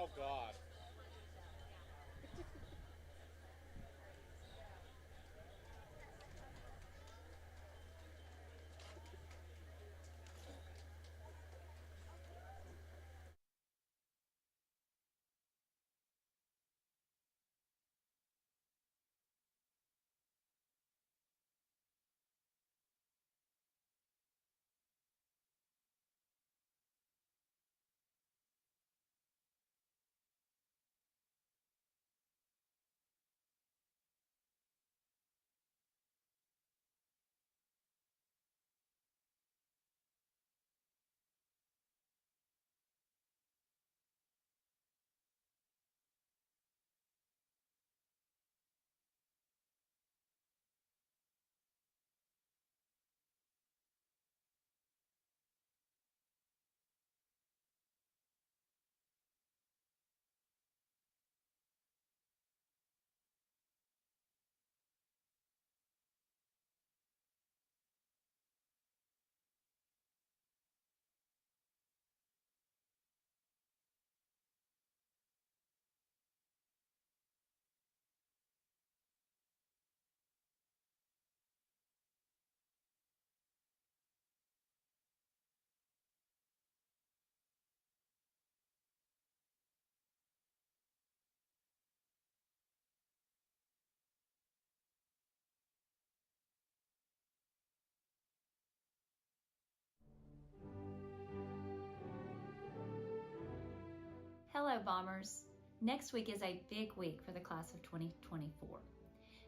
Oh, God. Hello, Bombers. Next week is a big week for the class of 2024.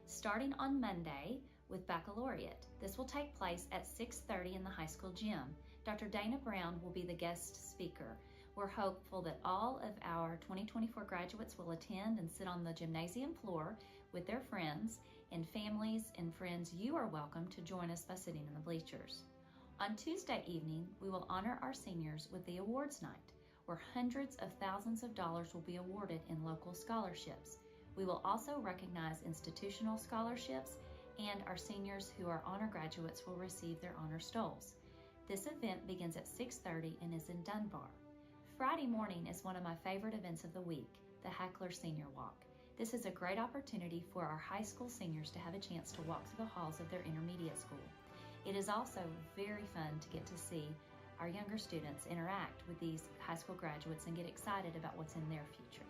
Starting on Monday with baccalaureate, this will take place at 6:30 in the high school gym. Dr. Dana Brown will be the guest speaker. We're hopeful that all of our 2024 graduates will attend and sit on the gymnasium floor with their friends, and families and friends, you are welcome to join us by sitting in the bleachers. On Tuesday evening, we will honor our seniors with the awards night, where hundreds of thousands of dollars will be awarded in local scholarships. We will also recognize institutional scholarships, and our seniors who are honor graduates will receive their honor stoles. This event begins at 6:30 and is in Dunbar. Friday morning is one of my favorite events of the week, the Hackler Senior Walk. This is a great opportunity for our high school seniors to have a chance to walk through the halls of their intermediate school. It is also very fun to get to see our younger students interact with these high school graduates and get excited about what's in their future.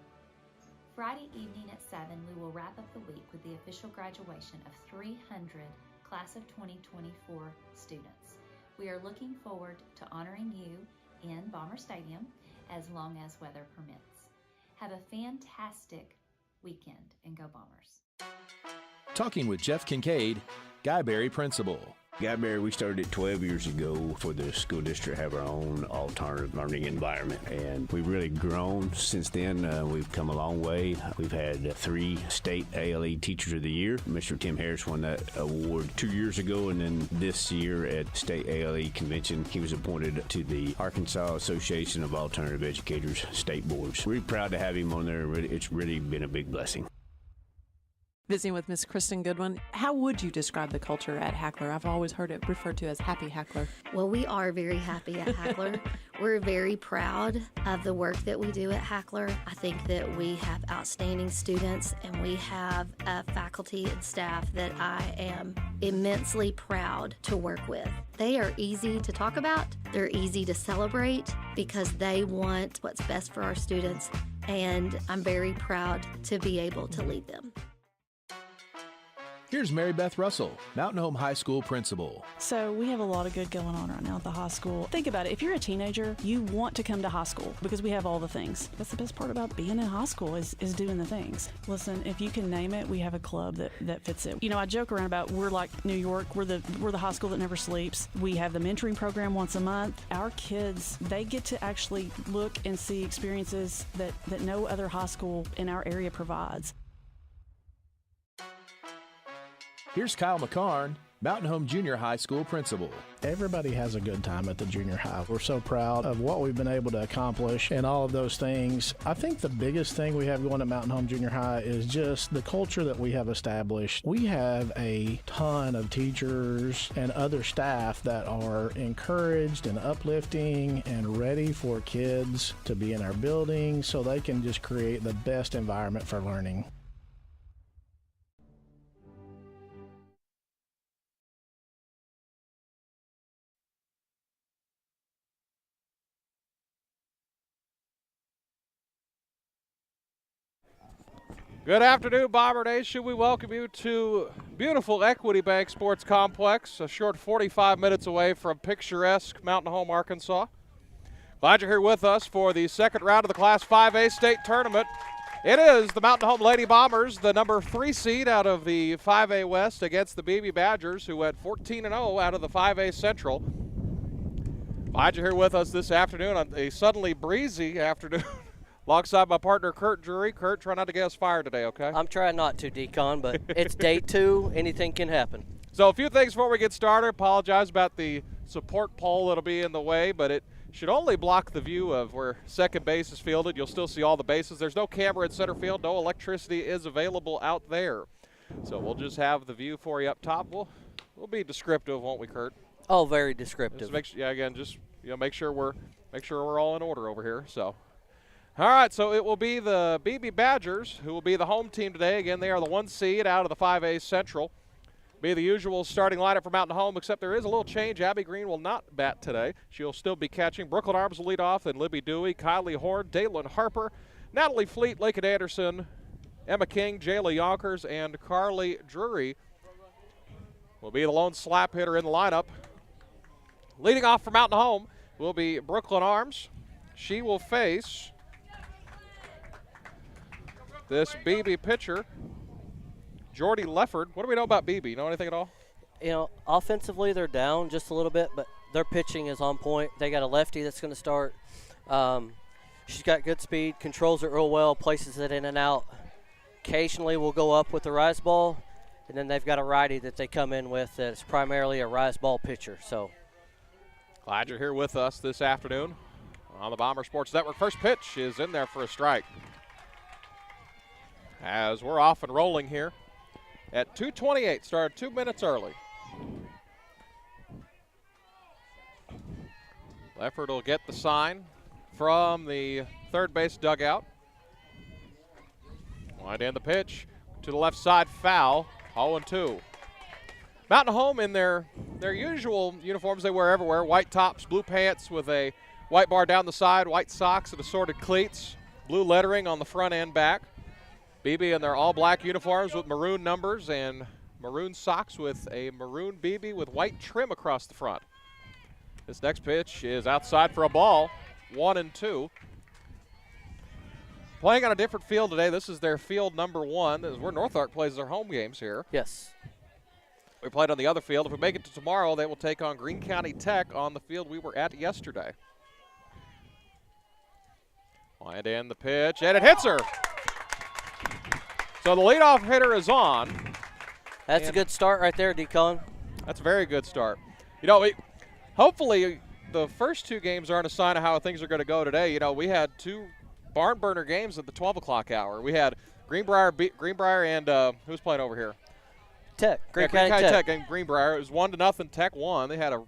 Friday evening at 7, we will wrap up the week with the official graduation of 300 class of 2024 students. We are looking forward to honoring you in Bomber Stadium as long as weather permits. Have a fantastic weekend and go Bombers. Talking with Jeff Kincaid, Guyberry Principal. Guyberry, we started 12 years ago for the school district to have our own alternative learning environment, and we've really grown since then. We've come a long way. We've had 3 state ALE Teachers of the Year. Mr. Tim Harris won that award 2 years ago, and then this year at State ALE Convention, he was appointed to the Arkansas Association of Alternative Educators State Boards. We're proud to have him on there. It's really been a big blessing. Visiting with Miss Kristen Goodwin, how would you describe the culture at Hackler? I've always heard it referred to as Happy Hackler. Well, we are very happy at Hackler. We're very proud of the work that we do at Hackler. I think that we have outstanding students, and we have a faculty and staff that I am immensely proud to work with. They are easy to talk about. They're easy to celebrate because they want what's best for our students, and I'm very proud to be able to lead them. Here's Mary Beth Russell, Mountain Home High School Principal. So we have a lot of good going on right now at the high school. Think about it. If you're a teenager, you want to come to high school because we have all the things. That's the best part about being in high school is doing the things. Listen, if you can name it, we have a club that fits it. You know, I joke around about we're like New York. We're the high school that never sleeps. We have the mentoring program once a month. Our kids, they get to actually look and see experiences that no other high school in our area provides. Here's Kyle McCarn, Mountain Home Junior High School principal. Everybody has a good time at the junior high. We're so proud of what we've been able to accomplish and all of those things. I think the biggest thing we have going at Mountain Home Junior High is just the culture that we have established. We have a ton of teachers and other staff that are encouraged and uplifting and ready for kids to be in our building so they can just create the best environment for learning. Good afternoon, Bomber Nation. We welcome you to beautiful Equity Bank Sports Complex, a short 45 minutes away from picturesque Mountain Home, Arkansas. Glad you're here with us for the second round of the Class 5A state tournament. It is the Mountain Home Lady Bombers, the number 3 seed out of the 5A West against the Beebe Badgers, who went 14-0 out of the 5A Central. Glad you're here with us this afternoon on a suddenly breezy afternoon. Alongside my partner, Kurt Drury. Kurt, try not to get us fired today, okay? I'm trying not to, Decon, but it's day 2. Anything can happen. So a few things before we get started. Apologize about the support pole that'll be in the way, but it should only block the view of where second base is fielded. You'll still see all the bases. There's no camera in center field. No electricity is available out there. So we'll just have the view for you up top. We'll be descriptive, won't we, Kurt? Oh, very descriptive. Make sure we're all in order over here. So. All right, so it will be the Beebe Badgers who will be the home team today. Again, they are the 1 seed out of the 5A Central. Be the usual starting lineup for Mountain Home, except there is a little change. Abby Green will not bat today. She'll still be catching. Brooklyn Arms will lead off, then Libby Dewey, Kylie Horn, Daylin Harper, Natalie Fleet, Lakin Anderson, Emma King, Jayla Yonkers, and Carly Drury will be the lone slap hitter in the lineup. Leading off for Mountain Home will be Brooklyn Arms. She will face this Beebe pitcher, Jordy Lefford. What do we know about Beebe? You know anything at all? You know, offensively they're down just a little bit, but their pitching is on point. They got a lefty that's going to start. She's got good speed, controls it real well, places it in and out. Occasionally will go up with the rise ball, and then they've got a righty that they come in with that's primarily a rise ball pitcher. So, glad you're here with us this afternoon on the Bomber Sports Network. First pitch is in there for a strike. As we're off and rolling here at 2:28, started 2 minutes early. Lefford will get the sign from the third base dugout. Wind in the pitch to the left side, foul, 0-2. Mountain Home in their usual uniforms they wear everywhere, white tops, blue pants with a white bar down the side, white socks and assorted cleats, blue lettering on the front and back. Beebe in their all-black uniforms with maroon numbers and maroon socks with a maroon Beebe with white trim across the front. This next pitch is outside for a ball, 1-2. Playing on a different field today. This is their field number 1. This is where North Ark plays their home games here. yes. We played on the other field. If we make it to tomorrow, they will take on Greene County Tech on the field we were at yesterday. Wind in the pitch, and it hits her. So the leadoff hitter is on. That's a good start right there, Decon. That's a very good start. You know, hopefully the first 2 games aren't a sign of how things are going to go today. You know, we had 2 barn burner games at the 12 o'clock hour. We had Greenbrier and who's playing over here? Tech. Greene County Tech and Greenbrier. It was 1-0. Tech won. They had a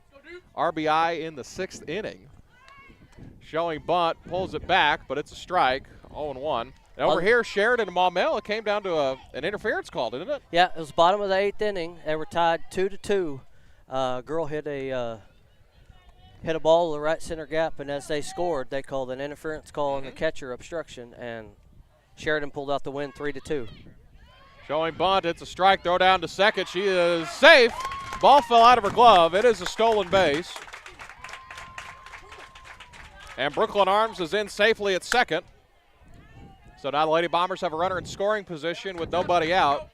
RBI in the 6th inning. Showing bunt, pulls it back, but it's a strike, 0-1. And over here, Sheridan and Maumelle, it came down to an interference call, didn't it? Yeah, it was bottom of the 8th inning. They were tied 2-2. Girl hit a ball to the right center gap, and as they scored, they called an interference call on the catcher obstruction, and Sheridan pulled out the win 3-2. Showing bunt, it's a strike, throw down to second. She is safe. Ball fell out of her glove. It is a stolen base. And Brooklyn Arms is in safely at second. So now the Lady Bombers have a runner in scoring position with nobody out.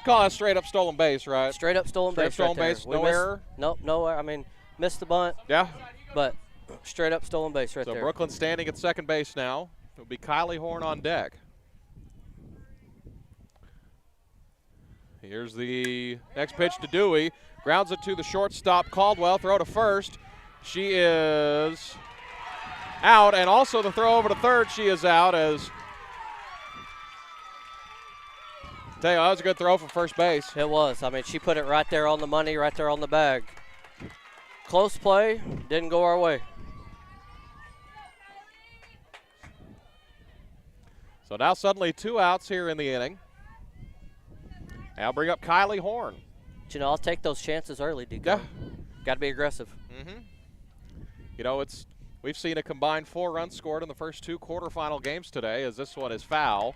Call that straight up stolen base, right? Straight up stolen base. Stolen base, no error? Nope, no error. I mean, missed the bunt. Yeah. But straight up stolen base right there. So Brooklyn standing at second base now. It'll be Kylie Horn on deck. Here's the next pitch to Dewey. Grounds it to the shortstop, Caldwell. Throw to first. She is out, and also the throw over to third. She is out as. Tell you, that was a good throw from first base. It was. I mean, she put it right there on the money, right there on the bag. Close play, didn't go our way. So now suddenly 2 outs here in the inning. Now bring up Kylie Horn. But, you know, I'll take those chances early, Deacon. Yeah. Got to be aggressive. Mm-hmm. You know, we've seen a combined 4 runs scored in the first 2 quarterfinal games today, as this one is foul.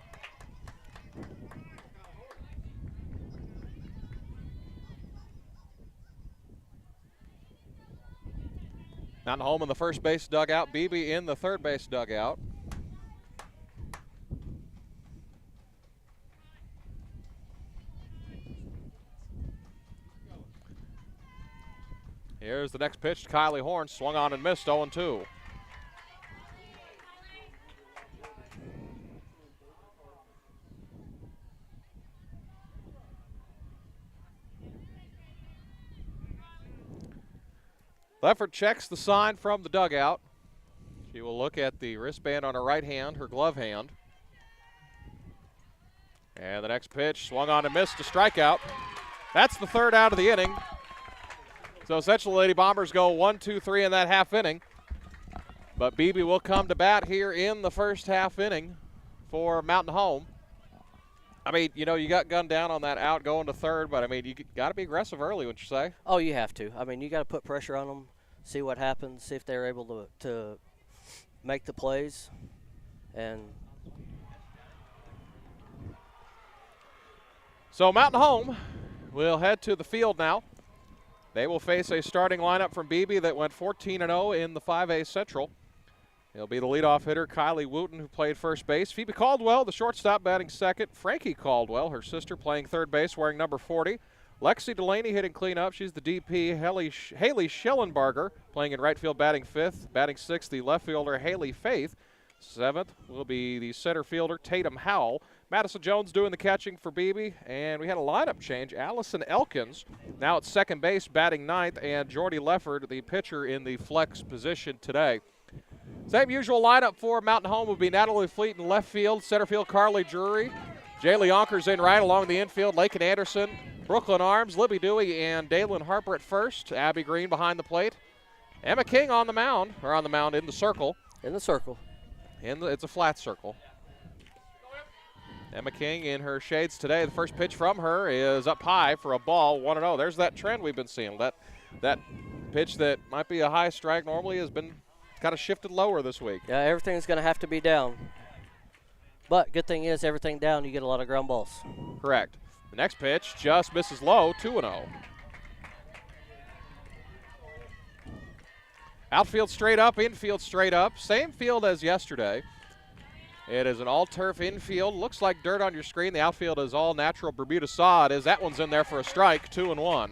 Mountain Home in the first base dugout, Beebe in the third base dugout. Here's the next pitch to Kylie Horn, swung on and missed, 0-2. Leffert checks the sign from the dugout. She will look at the wristband on her right hand, her glove hand. And the next pitch, swung on and missed, a strikeout. That's the 3rd out of the inning. So essentially, Lady Bombers go 1-2-3 in that half inning. But Beebe will come to bat here in the first half inning for Mountain Home. I mean, you know, you got gunned down on that out going to third, but I mean, you got to be aggressive early, wouldn't you say? Oh, you have to. I mean, you got to put pressure on them, see what happens, see if they're able to make the plays. And so Mountain Home will head to the field now. They will face a starting lineup from Beebe that went 14-0 in the 5A Central. He'll be the leadoff hitter, Kylie Wooten, who played first base. Phoebe Caldwell, the shortstop, batting second. Frankie Caldwell, her sister, playing third base, wearing number 40. Lexi Delaney hitting cleanup. She's the DP. Haley Schellenbarger playing in right field, batting fifth. Batting sixth, the left fielder, Haley Faith. Seventh will be the center fielder, Tatum Howell. Madison Jones doing the catching for Beebe. And we had a lineup change. Allison Elkins now at second base, batting ninth. And Jordy Leffert, the pitcher, in the flex position today. Same usual lineup for Mountain Home would be Natalie Fleet in left field, center field Carly Drury, Jaylee Yonkers in right along the infield, Lakin Anderson, Brooklyn Arms, Libby Dewey, and Daylin Harper at first, Abby Green behind the plate, Emma King on the mound in the circle. In the circle. It's a flat circle. Emma King in her shades today. The first pitch from her is up high for a ball, 1-0. There's that trend we've been seeing. That pitch that might be a high strike normally has been kind of shifted lower this week. Yeah, everything's going to have to be down. But good thing is, everything down, you get a lot of ground balls. Correct. The next pitch just misses low, 2-0. Outfield straight up, infield straight up. Same field as yesterday. It is an all-turf infield. Looks like dirt on your screen. The outfield is all natural Bermuda sod. As that one's in there for a strike, 2-1.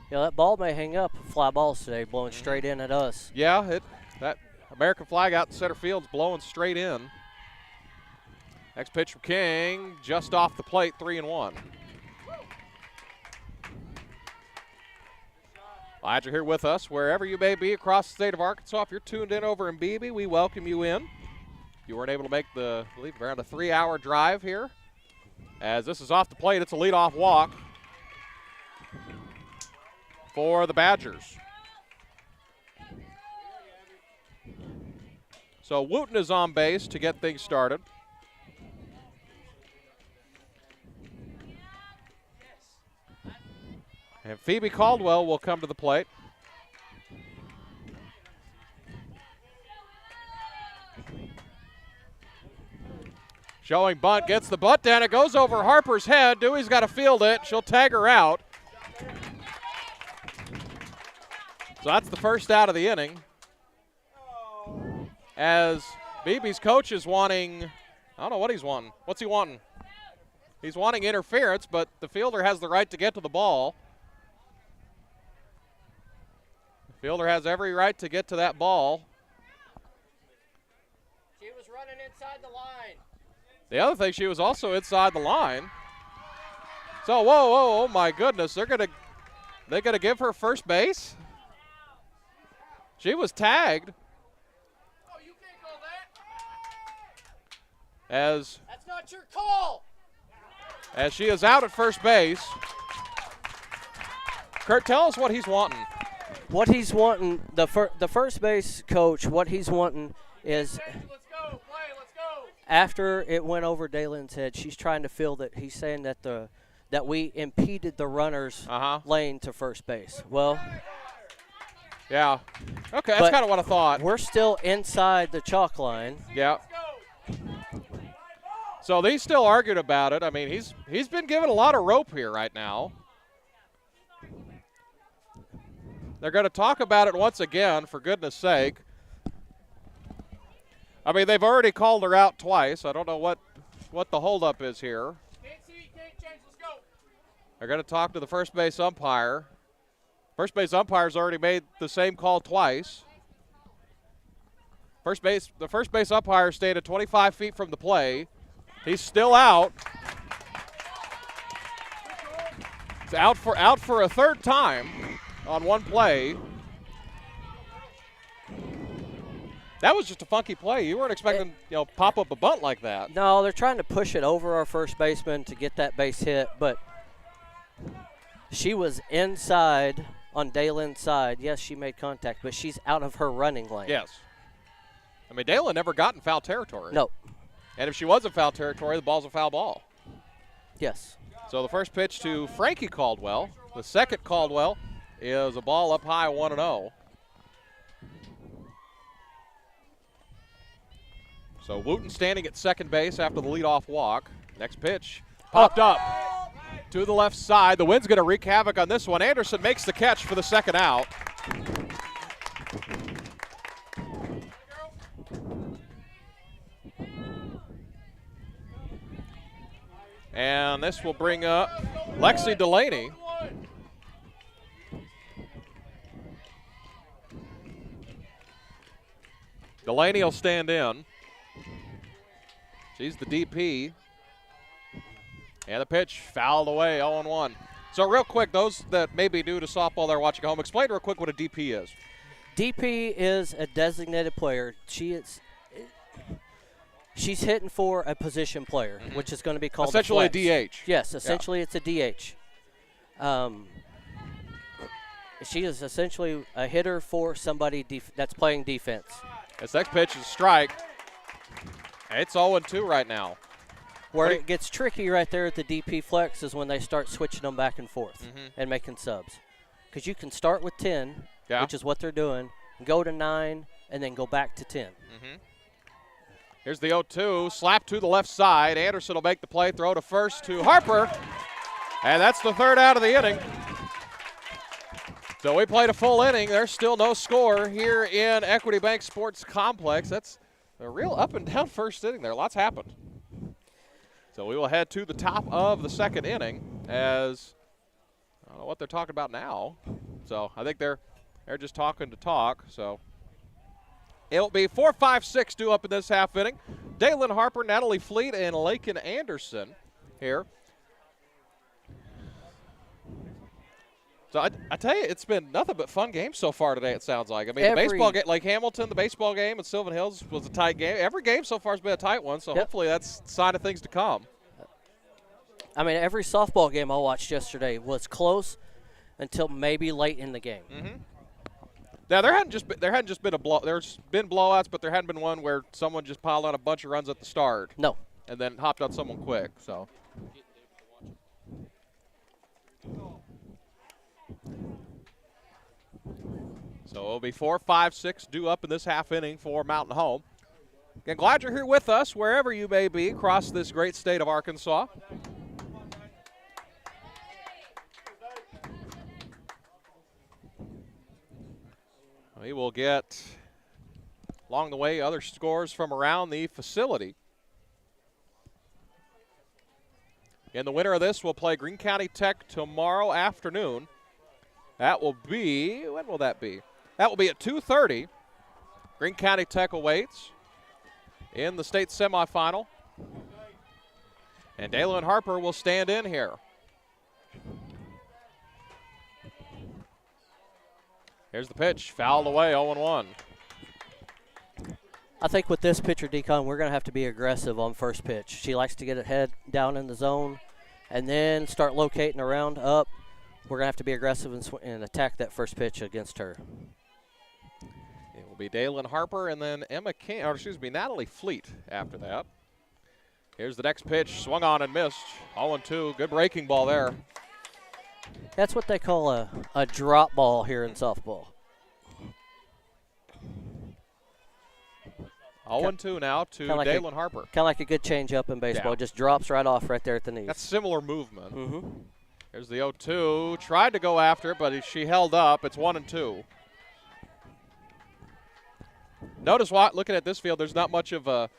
You know, that ball may hang up. Fly balls today, blowing straight in at us. Yeah, that American flag out in center field's blowing straight in. Next pitch from King, just off the plate, 3-1. Glad you're here with us, wherever you may be across the state of Arkansas. If you're tuned in over in Beebe, we welcome you in. You weren't able to make I believe, around a 3-hour drive here. As this is off the plate, it's a leadoff walk for the Badgers. So Wooten is on base to get things started. And Phoebe Caldwell will come to the plate. Showing bunt, gets the butt down. It goes over Harper's head. Dewey's got to field it. She'll tag her out. So that's the first out of the inning. As Beebe's coach is wanting, I don't know what he's wanting. What's he wanting? He's wanting interference, but the fielder has the right to get to the ball. The fielder has every right to get to that ball. She was running inside the line. The other thing, she was also inside the line. So, whoa, oh my goodness. They're gonna give her first base? She was tagged. Oh, you can't call that. That's not your call. As she is out at first base. Kurt, tell us what he's wanting. What he's wanting, the first base coach, what he's wanting is after it went over Dalen's head, she's trying to feel that he's saying that we impeded the runner's lane to first base. Well, yeah. Okay, that's kind of what I thought. We're still inside the chalk line. Yeah. So they still argued about it. I mean, he's been given a lot of rope here right now. They're going to talk about it once again, for goodness sake. I mean, they've already called her out twice. I don't know what the holdup is here. Can't see, can't change, let's go. They're going to talk to the first base umpire. First base umpire's already made the same call twice. The first base umpire stayed at 25 feet from the play. He's still out. It's out for a third time on one play. That was just a funky play. You weren't expecting, pop up a bunt like that. No, they're trying to push it over our first baseman to get that base hit, but she was inside on Dalen's side. Yes, she made contact, but she's out of her running lane. Yes. I mean, Dalen never got in foul territory. No. And if she was in foul territory, the ball's a foul ball. Yes. So the first pitch to Frankie Caldwell. The second Caldwell is a ball up high, 1-0. So Wooten standing at second base after the leadoff walk. Next pitch popped up to the left side. The wind's going to wreak havoc on this one. Anderson makes the catch for the second out. And this will bring up Lexi Delaney. Delaney will stand in. She's the DP. And the pitch fouled away, 0-1. So real quick, those that may be new to softball that are watching at home, explain real quick what a DP is. DP is a designated player. She's hitting for a position player, which is going to be called essentially a DH. Yes, essentially it's a DH. She is essentially a hitter for somebody that's playing defense. This next pitch is a strike. It's 0-2 right now. Where it gets tricky right there at the DP flex is when they start switching them back and forth and making subs. Because you can start with 10, which is what they're doing, go to 9, and then go back to 10. Here's the 0-2, slap to the left side. Anderson will make the play, throw to first to Harper. And that's the third out of the inning. So we played a full inning. There's still no score here in Equity Bank Sports Complex. That's a real up and down first inning there. Lots happened. So we will head to the top of the second inning as I don't know what they're talking about now. So I think they're just talking to talk. So it'll be 4-5-6 due up in this half inning. Dalen Harper, Natalie Fleet, and Lakin Anderson here. So I tell you, it's been nothing but fun games so far today, it sounds like. I mean, the baseball game, like Hamilton, the baseball game at Sylvan Hills was a tight game. Every game so far has been a tight one, so hopefully that's a sign of things to come. I mean, every softball game I watched yesterday was close until maybe late in the game. Now, there hadn't just been a blow. There's been blowouts, but there hadn't been one where someone just piled on a bunch of runs at the start. No. And then hopped on someone quick, so. So it'll be 4-5-6 due up in this half inning for Mountain Home. Again, glad you're here with us wherever you may be across this great state of Arkansas. We will get, along the way, other scores from around the facility. And the winner of this will play Greene County Tech tomorrow afternoon. That will be, when will that be? That will be at 2:30. Greene County Tech awaits in the state semifinal. And Daylon Harper will stand in here. Here's the pitch, fouled away, 0-1. I think with this pitcher, Decon, we're going to have to be aggressive on first pitch. She likes to get her head down in the zone and then start locating around up. We're going to have to be aggressive and attack that first pitch against her. It will be Daylon Harper and then Natalie Fleet after that. Here's the next pitch, swung on and missed. 0-2, good breaking ball there. That's what they call a drop ball here in softball. 0-2 now to Daylon Harper. Kind of like a good change-up in baseball. Yeah. Just drops right off right there at the knees. That's similar movement. Mm-hmm. Here's the 0-2. Tried to go after it, but she held up. It's 1-2. Notice looking at this field, there's not much of a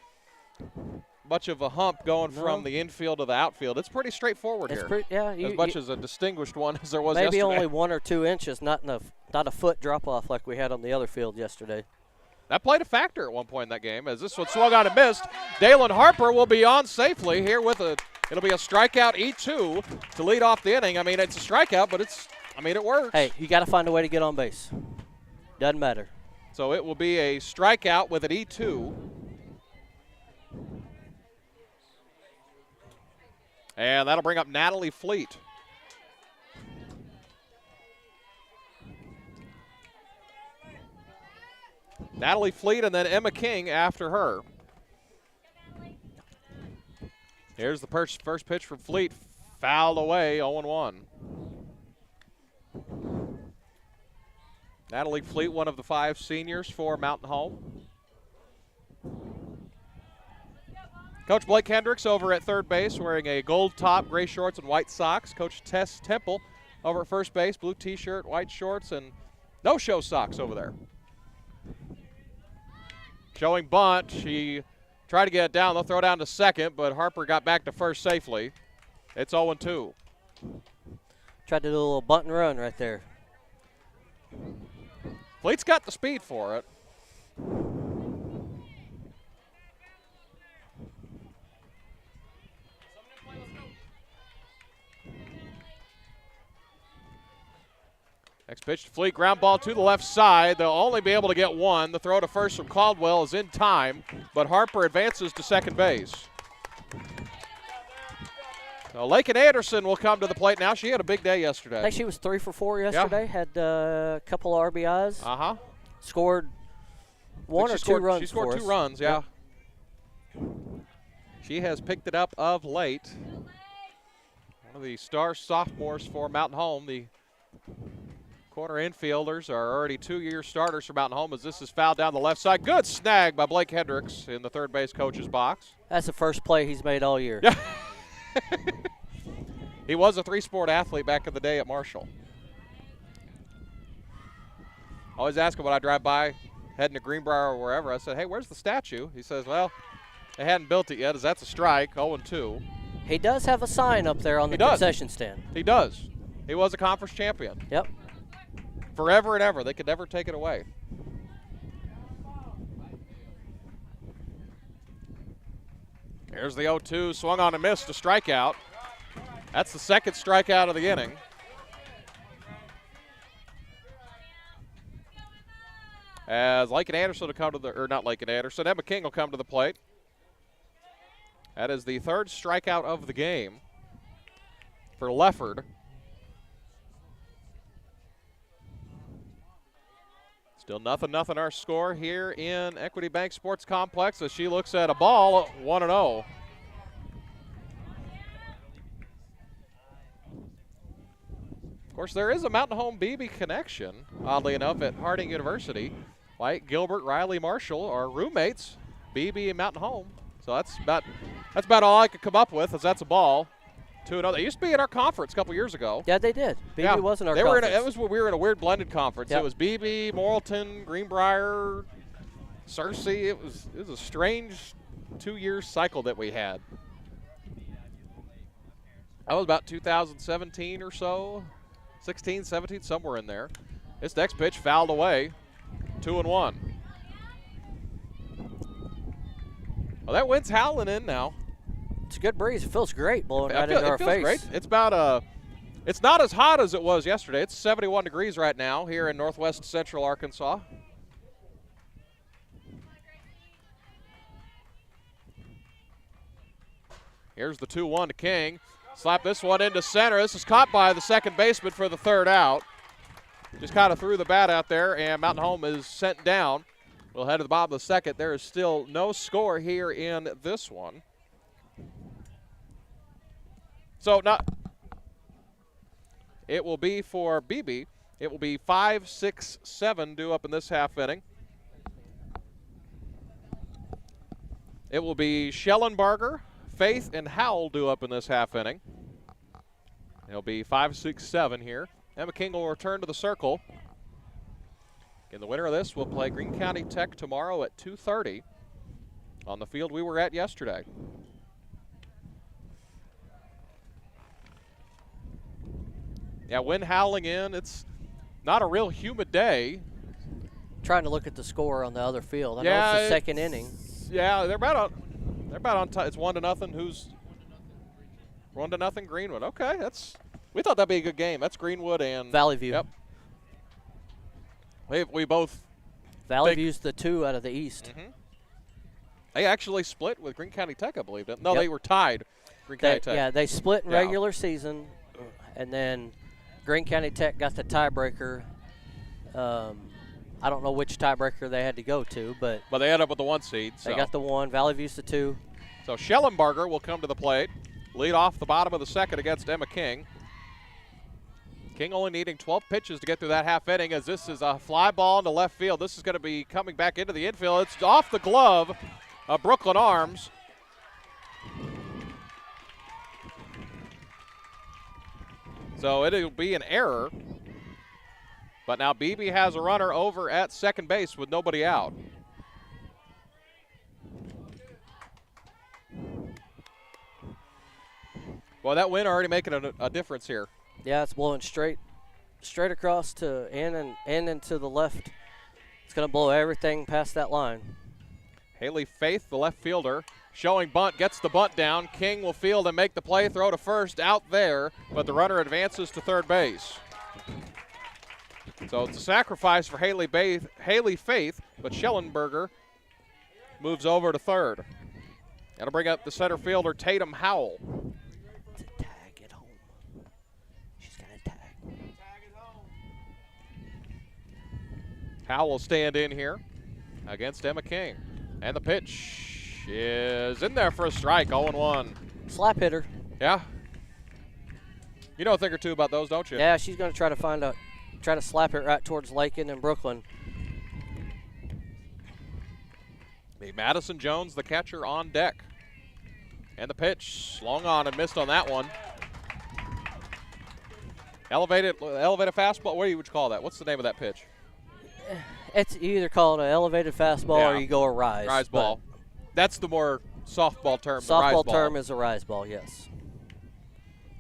hump going from the infield to the outfield. It's pretty straightforward here. As much as a distinguished one as there was maybe yesterday. Only 1 or 2 inches, not a foot drop-off like we had on the other field yesterday. That played a factor at one point in that game as this one swung on and missed. Daylon Harper will be on safely here with it'll be a strikeout E2 to lead off the inning. I mean, it's a strikeout, but it works. Hey, you got to find a way to get on base. Doesn't matter. So it will be a strikeout with an E2. And that'll bring up Natalie Fleet. Natalie Fleet and then Emma King after her. Here's the first pitch from Fleet. Fouled away, 0-1. Natalie Fleet, one of the 5 seniors for Mountain Home. Coach Blake Hendricks over at third base wearing a gold top, gray shorts, and white socks. Coach Tess Temple over at first base, blue T-shirt, white shorts, and no-show socks over there. Showing bunt. She tried to get it down. They'll throw down to second, but Harper got back to first safely. It's 0-2. Tried to do a little bunt and run right there. Fleet's got the speed for it. Next pitch to Fleet, ground ball to the left side. They'll only be able to get one. The throw to first from Caldwell is in time, but Harper advances to second base. So Lakin Anderson will come to the plate now. She had a big day yesterday. I think she was 3 for 4 yesterday. Yeah. Had a couple of RBIs. Uh-huh. Scored 1 or 2 runs. She scored for 2 us. runs, yeah. She has picked it up of late. One of the star sophomores for Mountain Home. The corner infielders are already 2-year starters for Mountain Home as this is fouled down the left side. Good snag by Blake Hendricks in the third base coach's box. That's the first play he's made all year. Yeah. He was a 3-sport athlete back in the day at Marshall. I always ask him when I drive by, heading to Greenbrier or wherever, I said, hey, where's the statue? He says, well, they hadn't built it yet, as that's a strike, 0-2. He does have a sign up there on the concession stand. He does. He was a conference champion. Yep. Forever and ever. They could never take it away. Here's the 0-2, swung on and missed, a strikeout. That's the second strikeout of the inning. As Lakin Anderson will come to the, or not Lakin Anderson, Emma King will come to the plate. That is the third strikeout of the game for Lefford. Still nothing our score here in Equity Bank Sports Complex as she looks at a ball 1-0. Of course, there is a Mountain Home Beebe connection, oddly enough, at Harding University. White, Gilbert, Riley, Marshall are roommates, Beebe and Mountain Home. So that's about all I could come up with, as that's a ball. 2-0. They used to be in our conference a couple years ago. Yeah, they did. Beebe was in our conference. That was when we were in a weird blended conference. Yep. It was Beebe, Morrilton, Greenbrier, Searcy. It was a strange 2-year cycle that we had. That was about 2017 or so, 16, 17, somewhere in there. This next pitch fouled away, 2-1. Well, that wind's howling in now. It's a good breeze. It feels great blowing right into our it feels face. great. It's about it's not as hot as it was yesterday. It's 71 degrees right now here in northwest central Arkansas. Here's the 2-1 to King. Slap this one into center. This is caught by the second baseman for the third out. Just kind of threw the bat out there, and Mountain Home is sent down. We'll head to the bottom of the second. There is still no score here in this one. So it will be for Beebe. It will be 5, 6, 7 due up in this half inning. It will be Schellenbarger, Faith, and Howell due up in this half inning. It'll be 5, 6, 7 here. Emma King will return to the circle. And the winner of this will play Greene County Tech tomorrow at 2:30 on the field we were at yesterday. Yeah, wind howling in. It's not a real humid day. Trying to look at the score on the other field. I know it's the second inning. Yeah, they're about on time. It's 1-0. Who's 1-0 Greenwood? Okay, we thought that'd be a good game. That's Greenwood and Valley View. Yep. We both. Valley View's the 2 out of the East. Mm-hmm. They actually split with Greene County Tech, I believe. No, they were tied. Greene County Tech. Yeah, they split in regular season, and then Greene County Tech got the tiebreaker. I don't know which tiebreaker they had to go to, but they ended up with the 1 seed. So. They got the 1. Valley View's the 2. So Schellenbarger will come to the plate, lead off the bottom of the second against Emma King. King only needing 12 pitches to get through that half inning, as this is a fly ball into left field. This is going to be coming back into the infield. It's off the glove of Brooklyn Arms. So it'll be an error. But now Beebe has a runner over at second base with nobody out. Well, that wind already making a difference here. Yeah, it's blowing straight across to in and to the left. It's going to blow everything past that line. Haley Faith, the left fielder, showing bunt, gets the bunt down. King will field and make the play, throw to first, out there, but the runner advances to third base. So it's a sacrifice for Haley Faith, but Schellenbarger moves over to third. That'll bring up the center fielder, Tatum Howell. Howell will stand in here against Emma King. And the pitch is in there for a strike, 0-1. Slap hitter. Yeah. You know a thing or two about those, don't you? Yeah, she's going to try to slap it right towards Lakin and Brooklyn. The Madison Jones, the catcher, on deck. And the pitch, long on and missed on that one. Elevated fastball. What would you call that? What's the name of that pitch? It's either called an elevated fastball or you go a rise. Rise ball. That's the more softball term. Softball term is a rise ball, yes.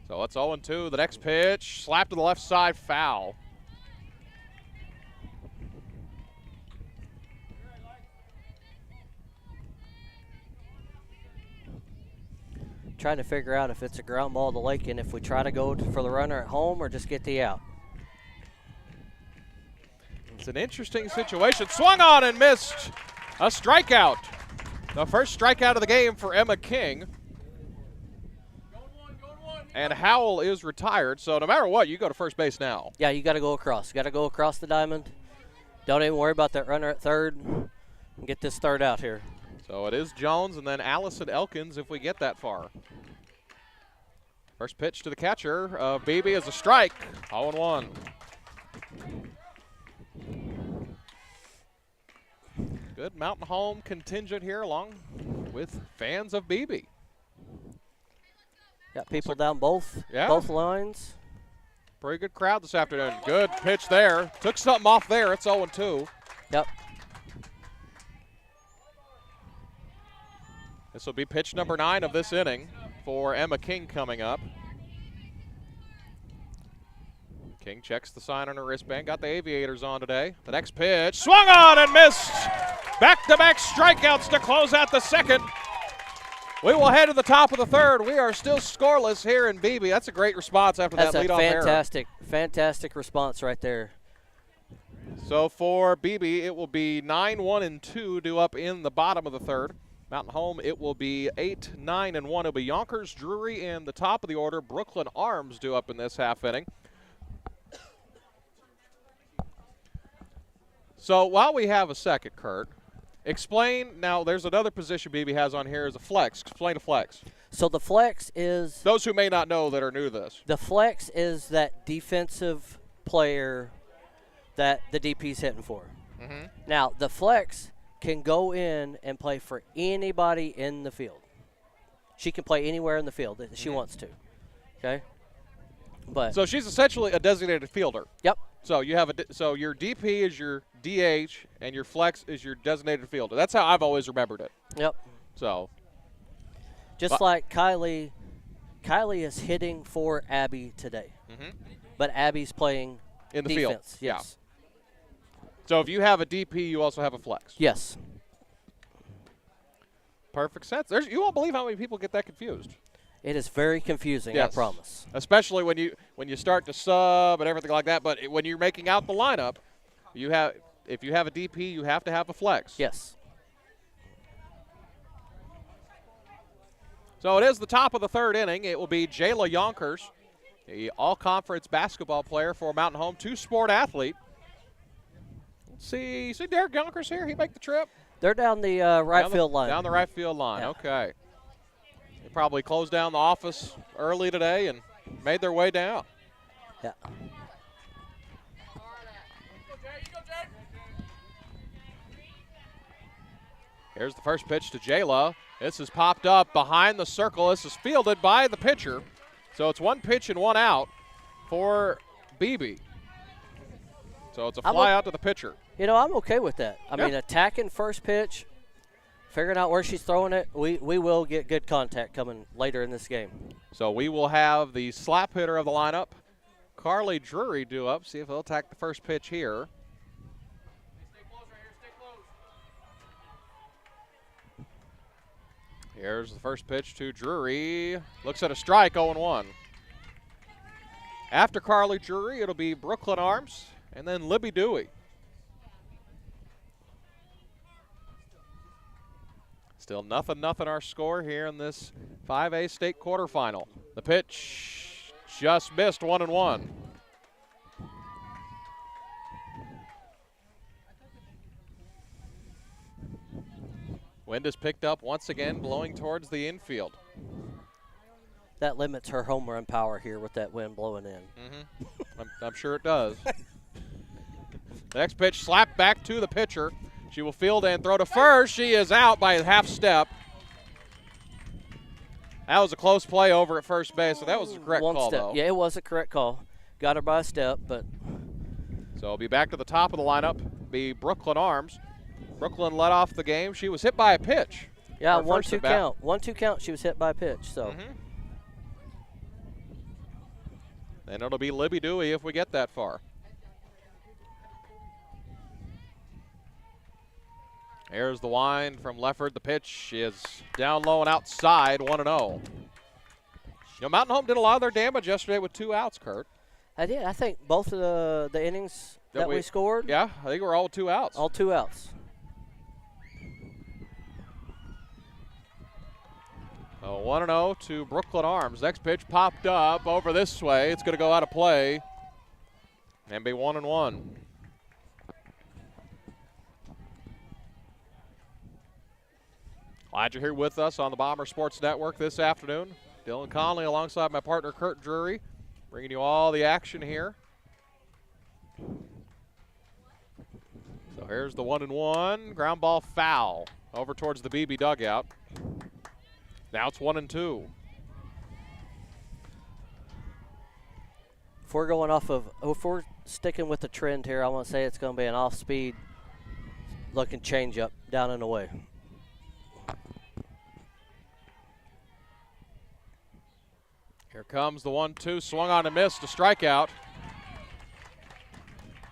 So it's 0-2. The next pitch, slap to the left side, foul. Trying to figure out if it's a ground ball to Lakin, if we try to go for the runner at home or just get the out. It's an interesting situation. Swung on and missed. A strikeout. The first strikeout of the game for Emma King. And Howell is retired, so no matter what, you go to first base now. Yeah, you got to go across. You got to go across the diamond. Don't even worry about that runner at third. And get this third out here. So it is Jones and then Allison Elkins if we get that far. First pitch to the catcher. Beebe is a strike. 0-1. Good Mountain Home contingent here along with fans of Beebe. Got people down both lines. Pretty good crowd this afternoon. Good pitch there. Took something off there. It's 0-2. Yep. This will be pitch number 9 of this inning for Emma King coming up. King checks the sign on her wristband. Got the aviators on today. The next pitch. Swung on and missed. Back-to-back strikeouts to close out the second. We will head to the top of the third. We are still scoreless here in Beebe. That's a great response after that leadoff error. That's a fantastic response right there. So for Beebe, it will be 9-1-2 due up in the bottom of the third. Mountain Home, it will be 8-9-1. It'll be Yonkers, Drury in the top of the order. Brooklyn Arms due up in this half inning. So while we have a second, Kurt, explain, now there's another position Beebe has on here as a flex. Explain a flex. So the flex is... Those who may not know that are new to this. The flex is that defensive player that the DP's hitting for. Mm-hmm. Now, the flex can go in and play for anybody in the field. She can play anywhere in the field that she wants to. Okay? But so she's essentially a designated fielder. Yep. So you have so your DP is your DH and your flex is your designated fielder. That's how I've always remembered it. Yep. So just like Kylie is hitting for Abby today. Mm-hmm. But Abby's playing in the defense. field. Yes. Yeah. So if you have a DP, you also have a flex. Yes. Perfect sense. You won't believe how many people get that confused. It is very confusing, yes. I promise. Especially when you start to sub and everything like that. But when you're making out the lineup, if you have a DP, you have to have a flex. Yes. So it is the top of the third inning. It will be Jayla Yonkers, the all-conference basketball player for Mountain Home, two-sport athlete. Let's see. You see Derek Yonkers here? He make the trip? They're down the right field line. Down the right field line. Yeah. Okay. They probably closed down the office early today and made their way down. Yeah. Here's the first pitch to Jayla. This is popped up behind the circle. This is fielded by the pitcher. So it's one pitch and one out for Beebe. So it's a fly out to the pitcher. You know, I'm okay with that. I mean, attacking first pitch, figuring out where she's throwing it, we will get good contact coming later in this game. So we will have the slap hitter of the lineup, Carly Drury, due up. See if he'll attack the first pitch here. Here's the first pitch to Drury. Looks at a strike, 0-1. After Carly Drury, it'll be Brooklyn Arms and then Libby Dewey. Still nothing our score here in this 5A state quarterfinal. The pitch just missed, 1-1. Wind is picked up once again, blowing towards the infield. That limits her home run power here with that wind blowing in. Mm-hmm. I'm sure it does. The next pitch slapped back to the pitcher. She will field and throw to first. She is out by a half step. That was a close play over at first base, so that was a correct call, though. Yeah, it was a correct call. Got her by a step, but. So it'll be back to the top of the lineup, be Brooklyn Arms. Brooklyn led off the game. She was hit by a pitch. Yeah, 1-2 count. 1-2 count, she was hit by a pitch, so. Mm-hmm. And it'll be Libby Dewey if we get that far. Here's the wind from Lefford. The pitch is down low and outside, 1-0. You know, Mountain Home did a lot of their damage yesterday with 2 outs, Kurt. I did. I think both of the innings that we scored. Yeah, I think we're all 2 outs. All 2 outs. So 1-0 to Brooklyn Arms. Next pitch popped up over this way. It's going to go out of play and be 1-1. Glad you're here with us on the Bomber Sports Network this afternoon. Dylan Conley alongside my partner Kurt Drury, bringing you all the action here. So here's the 1-1. Ground ball foul over towards the Beebe dugout. Now it's 1-2. If we're sticking with the trend here, I want to say it's going to be an off-speed looking changeup down and away. Here comes the 1-2, swung on and missed, a strikeout.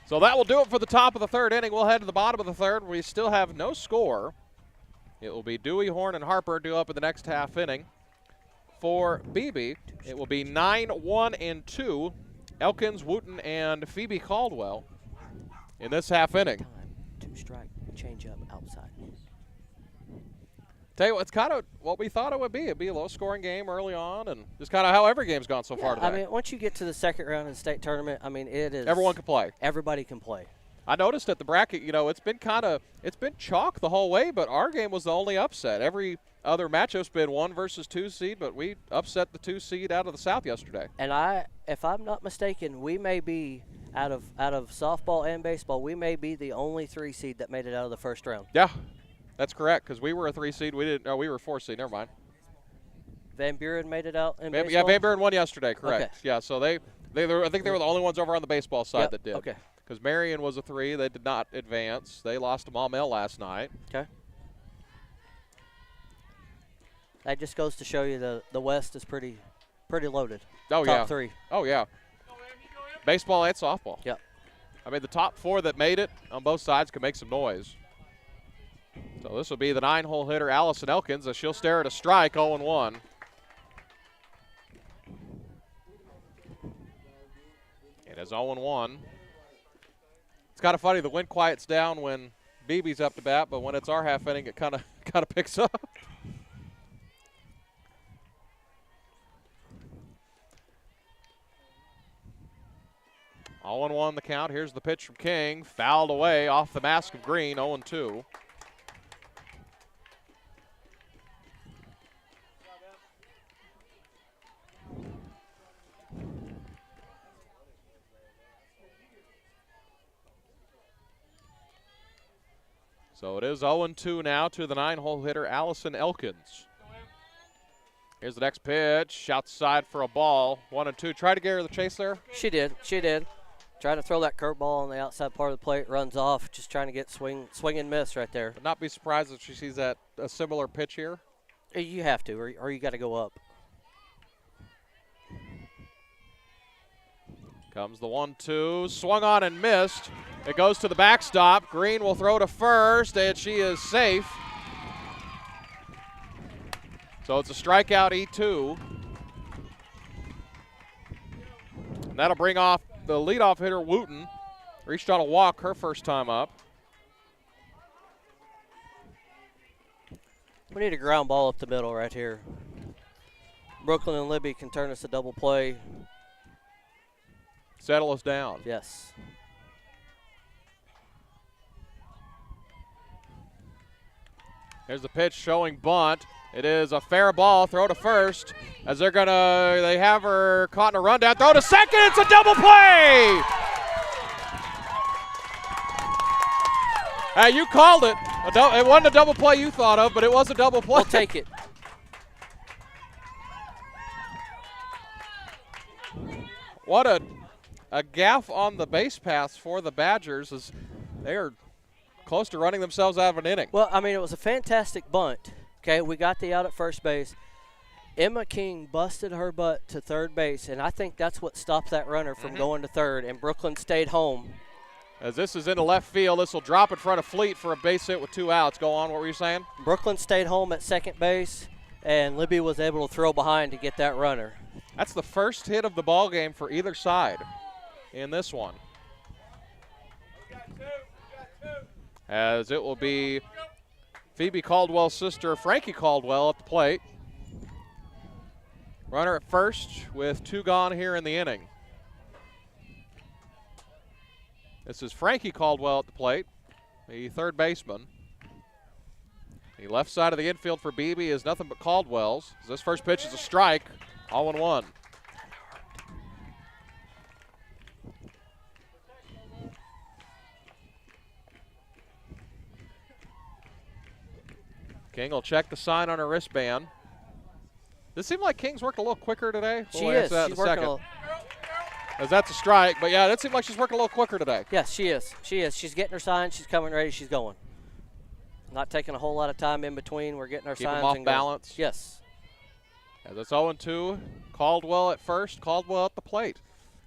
So that will do it for the top of the third inning. We'll head to the bottom of the third. We still have no score. It will be Dewey, Horn, and Harper due up in the next half inning. For Beebe, it will be 9-1 and 2. Elkins, Wooten, and Phoebe Caldwell in this half inning. 2-strike, change up outside. Tell you what, it's kind of what we thought it would be. It'd be a low-scoring game early on, and just kind of how every game's gone so far today. I mean, once you get to the second round of the state tournament, I mean, it is. Everyone can play. Everybody can play. I noticed at the bracket, you know, it's been chalk the whole way, but our game was the only upset. Every other matchup's been 1 versus 2 seed, but we upset the 2 seed out of the South yesterday. And if I'm not mistaken, we may be out of softball and baseball, we may be the only 3 seed that made it out of the first round. Yeah, that's correct, because we were a 3 seed. We were a 4 seed. Never mind. Van Buren made it out in baseball? Yeah, Van Buren won yesterday, correct. Okay. Yeah, so I think they were the only ones over on the baseball side that did. Okay. Because Marion was a 3. They did not advance. They lost to Maumelle last night. Okay. That just goes to show you the West is pretty loaded. Oh, Top 3. Oh, yeah. Baseball and softball. Yep. I mean, the top 4 that made it on both sides can make some noise. So this will be the 9-hole hitter, Allison Elkins, as she'll stare at a strike, 0-1. It is 0-1. It's kind of funny, the wind quiets down when Beebe's up to bat, but when it's our half inning, it kind of picks up. All 1 the count. Here's the pitch from King. Fouled away off the mask of green, 0-2. So it is 0-2 now to the 9-hole hitter, Allison Elkins. Here's the next pitch. Outside for a ball. 1-2. Try to get her the chase there. She did. Trying to throw that curveball on the outside part of the plate, runs off, just trying to get swing and miss right there. Would not be surprised if she sees a similar pitch here. You have to, or you got to go up. Comes the 1-2, swung on and missed. It goes to the backstop. Green will throw to first, and she is safe. So it's a strikeout, E2. And that'll bring off the leadoff hitter, Wooten. Reached on a walk her first time up. We need a ground ball up the middle right here. Brooklyn and Libby can turn us a double play. Settle us down. Yes. Here's the pitch showing bunt. It is a fair ball. Throw to first. As they have her caught in a rundown. Throw to second. It's a double play. Hey, you called it. It wasn't a double play you thought of, but it was a double play. We'll take it. What a gaff on the base paths for the Badgers, as they are close to running themselves out of an inning. Well, I mean, it was a fantastic bunt. Okay, we got the out at first base. Emma King busted her butt to third base, and I think that's what stopped that runner from going to third, and Brooklyn stayed home. As this is into left field, this will drop in front of Fleet for a base hit with 2 outs. Go on, what were you saying? Brooklyn stayed home at second base, and Libby was able to throw behind to get that runner. That's the first hit of the ball game for either side in this one. As it will be Phoebe Caldwell's sister, Frankie Caldwell, at the plate. Runner at first with 2 gone here in the inning. This is Frankie Caldwell at the plate, the third baseman. The left side of the infield for Beebe is nothing but Caldwell's. This first pitch is a strike, 0-1. King will check the sign on her wristband. Does it seem like King's worked a little quicker today? She is. She's working a little. As that's a strike, but yeah, it seems like she's working a little quicker today. Yes, she is. She is. She's getting her sign. She's coming ready. She's going. Not taking a whole lot of time in between. We're getting our Keep signs. them off and balance. Going. Yes. As it's 0-2, Caldwell at first, Caldwell at the plate.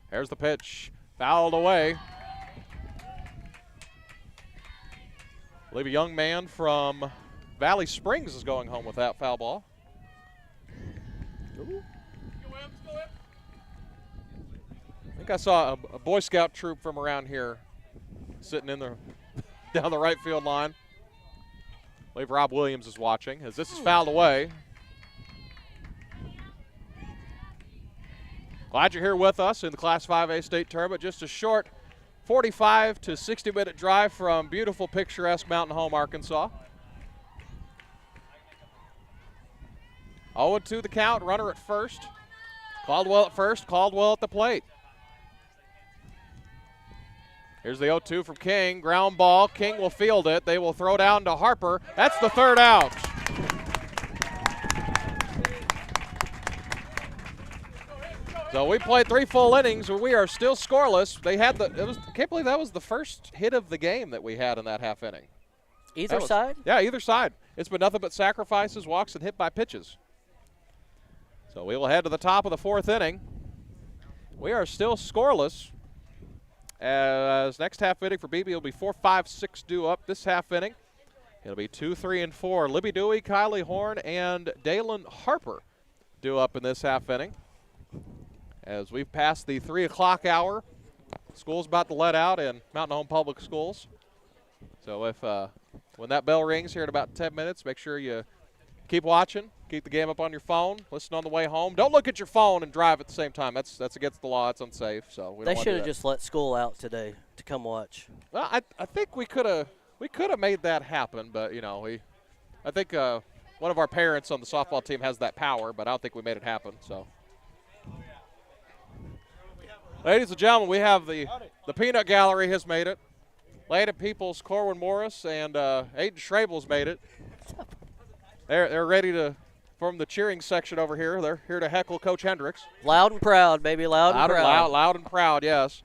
There's the pitch, fouled away. I believe a young man from Valley Springs is going home with that foul ball. I think I saw a Boy Scout troop from around here sitting in the down the right field line. I believe Rob Williams is watching as this is fouled away. Glad you're here with us in the Class 5A state tournament. Just a short 45 to 60-minute drive from beautiful, picturesque Mountain Home, Arkansas. 0-2 the count, runner at first. Caldwell at first, Caldwell at the plate. Here's the 0-2 from King, ground ball. King will field it. They will throw down to Harper. That's the third out. So we played 3 full innings where we are still scoreless. They had I can't believe that was the first hit of the game that we had in that half inning. Either side? Yeah, either side. It's been nothing but sacrifices, walks, and hit by pitches. So we will head to the top of the 4th inning. We are still scoreless. As next half inning for Beebe will be 4, 5, 6 due up this half inning. It'll be 2, 3, and 4. Libby Dewey, Kylie Horn, and Dalen Harper due up in this half inning. As we've passed the 3 o'clock hour, school's about to let out in Mountain Home Public Schools. So if when that bell rings here in about 10 minutes, make sure you keep watching, keep the game up on your phone, listen on the way home. Don't look at your phone and drive at the same time. That's against the law. It's unsafe. So they should have just let school out today to come watch. Well, I think we could have made that happen, but I think one of our parents on the softball team has that power, but I don't think we made it happen. So. Ladies and gentlemen, we have the Peanut Gallery has made it. Lada Peoples, Corwin Morris, and Aiden Schrabel's made it. They're ready to form the cheering section over here. They're here to heckle Coach Hendricks. Loud and proud, baby, loud and proud. Loud and proud, yes.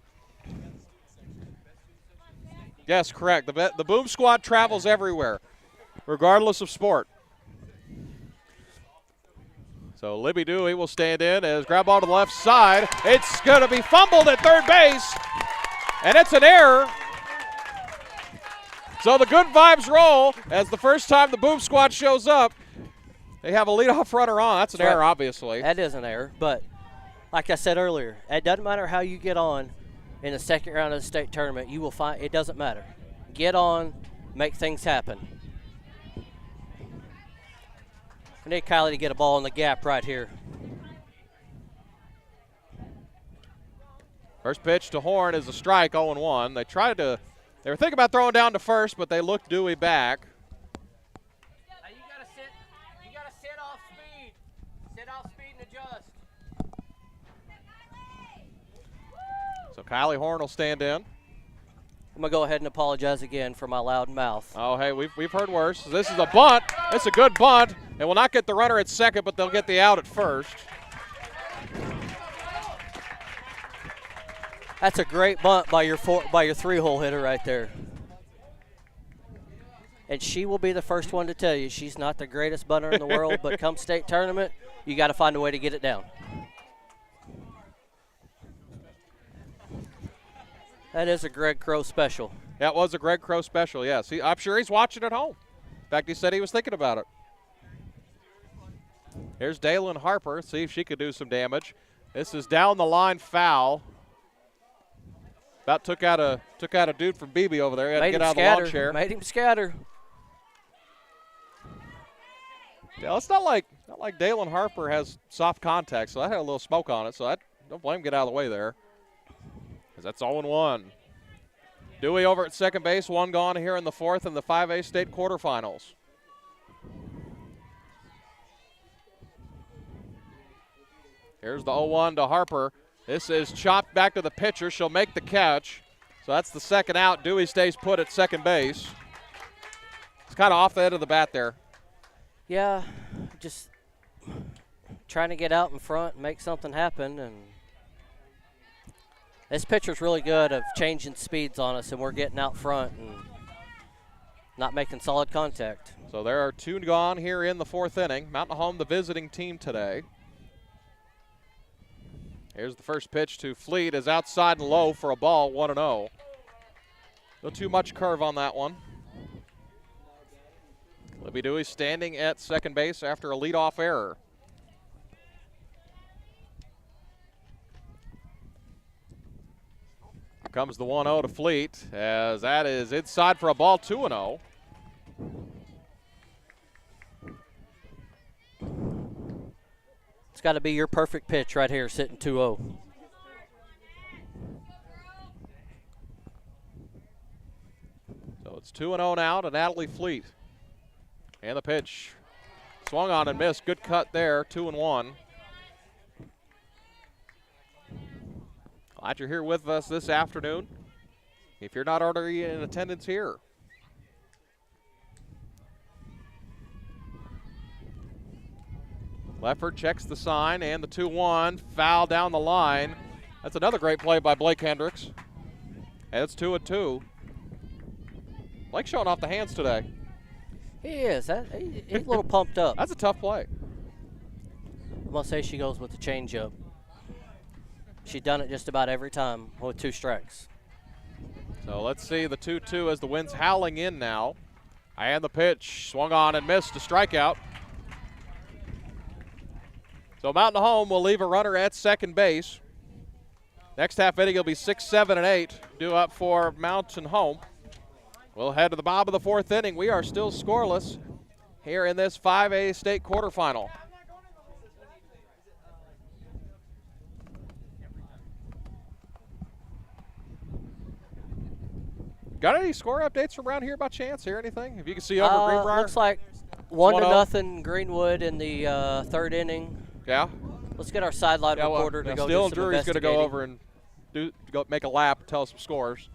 Yes, correct. The Boom Squad travels everywhere, regardless of sport. So Libby Dewey will stand in as grab ball to the left side. It's going to be fumbled at third base, and it's an error. So the good vibes roll as the first time the Boom Squad shows up. They have a leadoff runner on. That's an error, obviously. That is an error, but like I said earlier, it doesn't matter how you get on in the second round of the state tournament. You will find it doesn't matter. Get on, make things happen. I need Kylie to get a ball in the gap right here. First pitch to Horn is a strike, 0-1. They were thinking about throwing down to first, but they looked Dewey back. You gotta sit off speed. Sit off speed and adjust. So Kylie Horn will stand in. I'm gonna go ahead and apologize again for my loud mouth. Oh, hey, we've heard worse. This is a bunt. It's a good bunt. They will not get the runner at second, but they'll get the out at first. That's a great bunt by your 3-hole hitter right there. And she will be the first one to tell you she's not the greatest bunter in the world, but come state tournament, you got to find a way to get it down. That is a Greg Crow special. That was a Greg Crow special, yes. I'm sure he's watching at home. In fact, he said he was thinking about it. Here's Dalen Harper. See if she could do some damage. This is down the line foul. About took out a dude from Beebe over there. He had to get out of the lawn chair. Made him scatter. Yeah, it's not like Dalen Harper has soft contact, so that had a little smoke on it. So I don't blame him. Get out of the way there. Because that's 0-1. Dewey over at second base, one gone here in the 4th in the 5A state quarterfinals. Here's the 0-1 to Harper. This is chopped back to the pitcher. She'll make the catch. So that's the second out. Dewey stays put at second base. It's kind of off the end of the bat there. Yeah, just trying to get out in front and make something happen. And this pitcher's really good of changing speeds on us, and we're getting out front and not making solid contact. So there are 2 gone here in the 4th inning. Mountain Home, the visiting team today. Here's the first pitch to Fleet, is outside and low for a ball, 1-0. No too much curve on that one. Libby Dewey standing at second base after a leadoff error. Here comes the 1-0 to Fleet, as that is inside for a ball, 2-0. It's got to be your perfect pitch right here, sitting 2-0. So it's 2-0 now to Natalie Fleet. And the pitch. Swung on and missed. Good cut there, 2-1. Glad you're here with us this afternoon. If you're not already in attendance here. Leffert checks the sign and the 2-1. Foul down the line. That's another great play by Blake Hendricks. And it's 2-2. Blake showing off the hands today. He is. He's a little pumped up. That's a tough play. I'm going to say she goes with the changeup. She's done it just about every time with 2 strikes. So let's see the 2-2 as the wind's howling in now. And the pitch swung on and missed, a strikeout. So Mountain Home will leave a runner at second base. Next half inning will be 6, 7, and 8 due up for Mountain Home. We'll head to the bottom of the 4th inning. We are still scoreless here in this 5A state quarterfinal. Got any score updates from around here by chance or anything? If you can see over Greenbrier? Looks like 1-0 Greenwood in the 3rd inning. Yeah. Let's get our sideline reporter to go do some Drury's going to go over and make a lap and tell us some scores.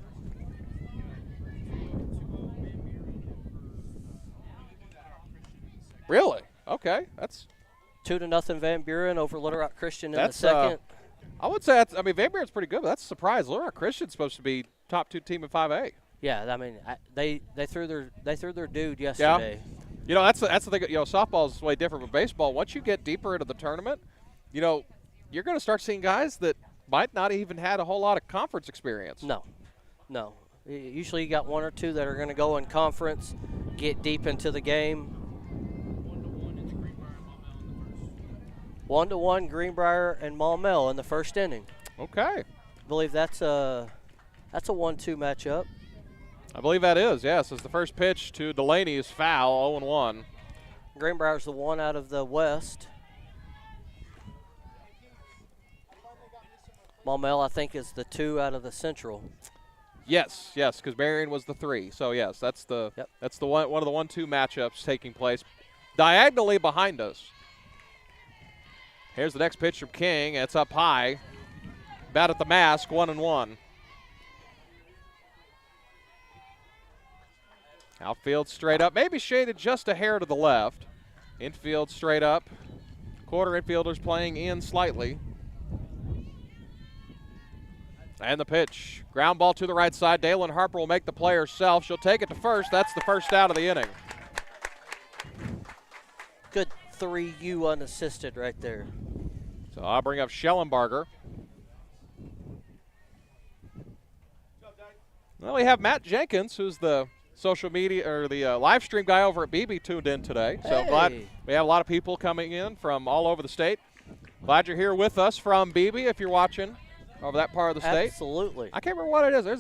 Really? Okay. That's 2-0 Van Buren over Little Rock Christian in the 2nd. I would say Van Buren's pretty good, but that's a surprise. Little Rock Christian's supposed to be top 2 team in 5A. Yeah, I mean they threw their dude yesterday. Yeah. You know, that's the thing. You know, softball's way different from baseball. Once you get deeper into the tournament, you know, you're going to start seeing guys that might not even had a whole lot of conference experience. No. Usually you got 1 or 2 that are going to go in conference, get deep into the game. 1-1 Greenbrier and Maumelle in the 1st inning. Okay. I believe that's a 1-2 matchup. I believe that is, yes. As the first pitch to Delaney is foul, 0-1. Greenbrier's the 1 out of the West. Maumelle, I think, is the 2 out of the Central. Yes, because Marion was the 3. So yes, that's the one of the 1-2 matchups taking place diagonally behind us. Here's the next pitch from King. It's up high. Bat at the mask, 1-1. Outfield straight up, maybe shaded just a hair to the left. Infield straight up. Quarter infielders playing in slightly. And the pitch. Ground ball to the right side. Dalen Harper will make the play herself. She'll take it to first. That's the first out of the inning. Good 3U unassisted right there. So I'll bring up Schellenbarger. Well, we have Matt Jenkins, who's the social media or the live stream guy over at Beebe, tuned in today. So glad we have a lot of people coming in from all over the state. Glad you're here with us from Beebe if you're watching over that part of the state. Absolutely. I can't remember what it is.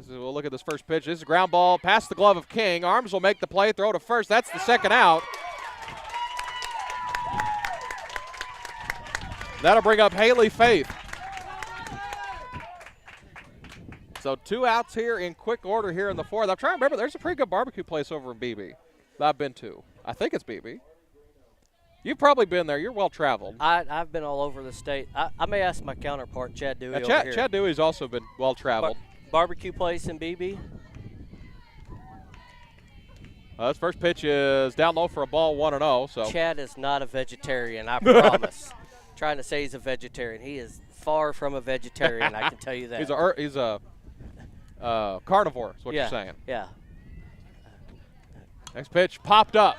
We'll look at this first pitch. This is a ground ball past the glove of King. Arms will make the play, throw to first. That's the second out. That'll bring up Haley Faith. So 2 outs here in quick order here in the 4th. I'm trying to remember, there's a pretty good barbecue place over in Beebe that I've been to. I think it's Beebe. You've probably been there. You're well-traveled. I've been all over the state. I may ask my counterpart, Chad Dewey, over here. Chad Dewey's also been well-traveled. Barbecue place in Beebe. This first pitch is down low for a ball, 1-0. So Chad is not a vegetarian, I promise. Trying to say he's a vegetarian. He is far from a vegetarian, I can tell you that. He's a carnivore is what you're saying. Yeah. Next pitch popped up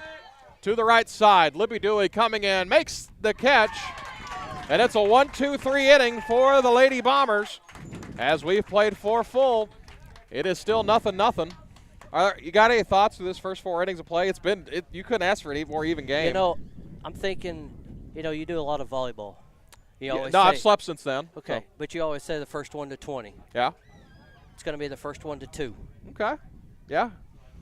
to the right side. Libby Dewey coming in, makes the catch. And it's a 1-2-3 inning for the Lady Bombers. As we've played 4 full, it is still 0-0. You got any thoughts of this first 4 innings of play? You couldn't ask for an more even game. You know, I'm thinking, you do a lot of volleyball. I've slept since then. Okay, so. but you always say the first 1 to 20. Yeah. It's going to be the first 1 to 2. Okay. Yeah.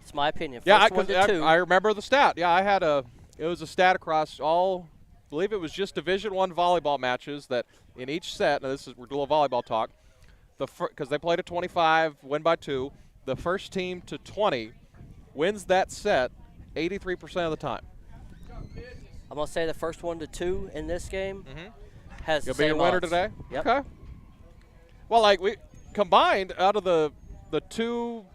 It's my opinion. First 1 to 2. I remember the stat. Yeah, it was a stat across all, I believe it was just Division I volleyball matches that in each set, now we're doing volleyball talk, because they played a 25, win by 2, the first team to 20 wins that set 83% of the time. I'm going to say the first 1 to 2 in this game has the You'll be a winner odds. today? Yep. Okay. Well, we combined out of the two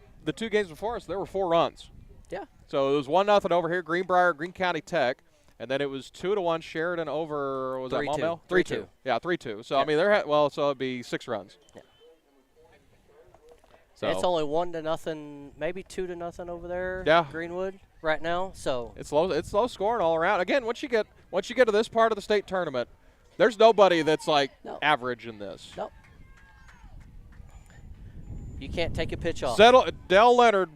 games before us, there were 4 runs. Yeah. So it was 1-0 over here, Greenbrier, Greene County Tech, and then it was 2-1 Sheridan over. Was that Maumelle? 3-2. Yeah, 3-2. So yeah. I mean, so it'd be 6 runs. Yeah. So it's only 1-0, maybe 2-0 over there. Yeah. Greenwood right now. So it's low scoring all around. Again, once you get to this part of the state tournament, there's nobody that's average in this. Nope. You can't take a pitch off. Dell Leonard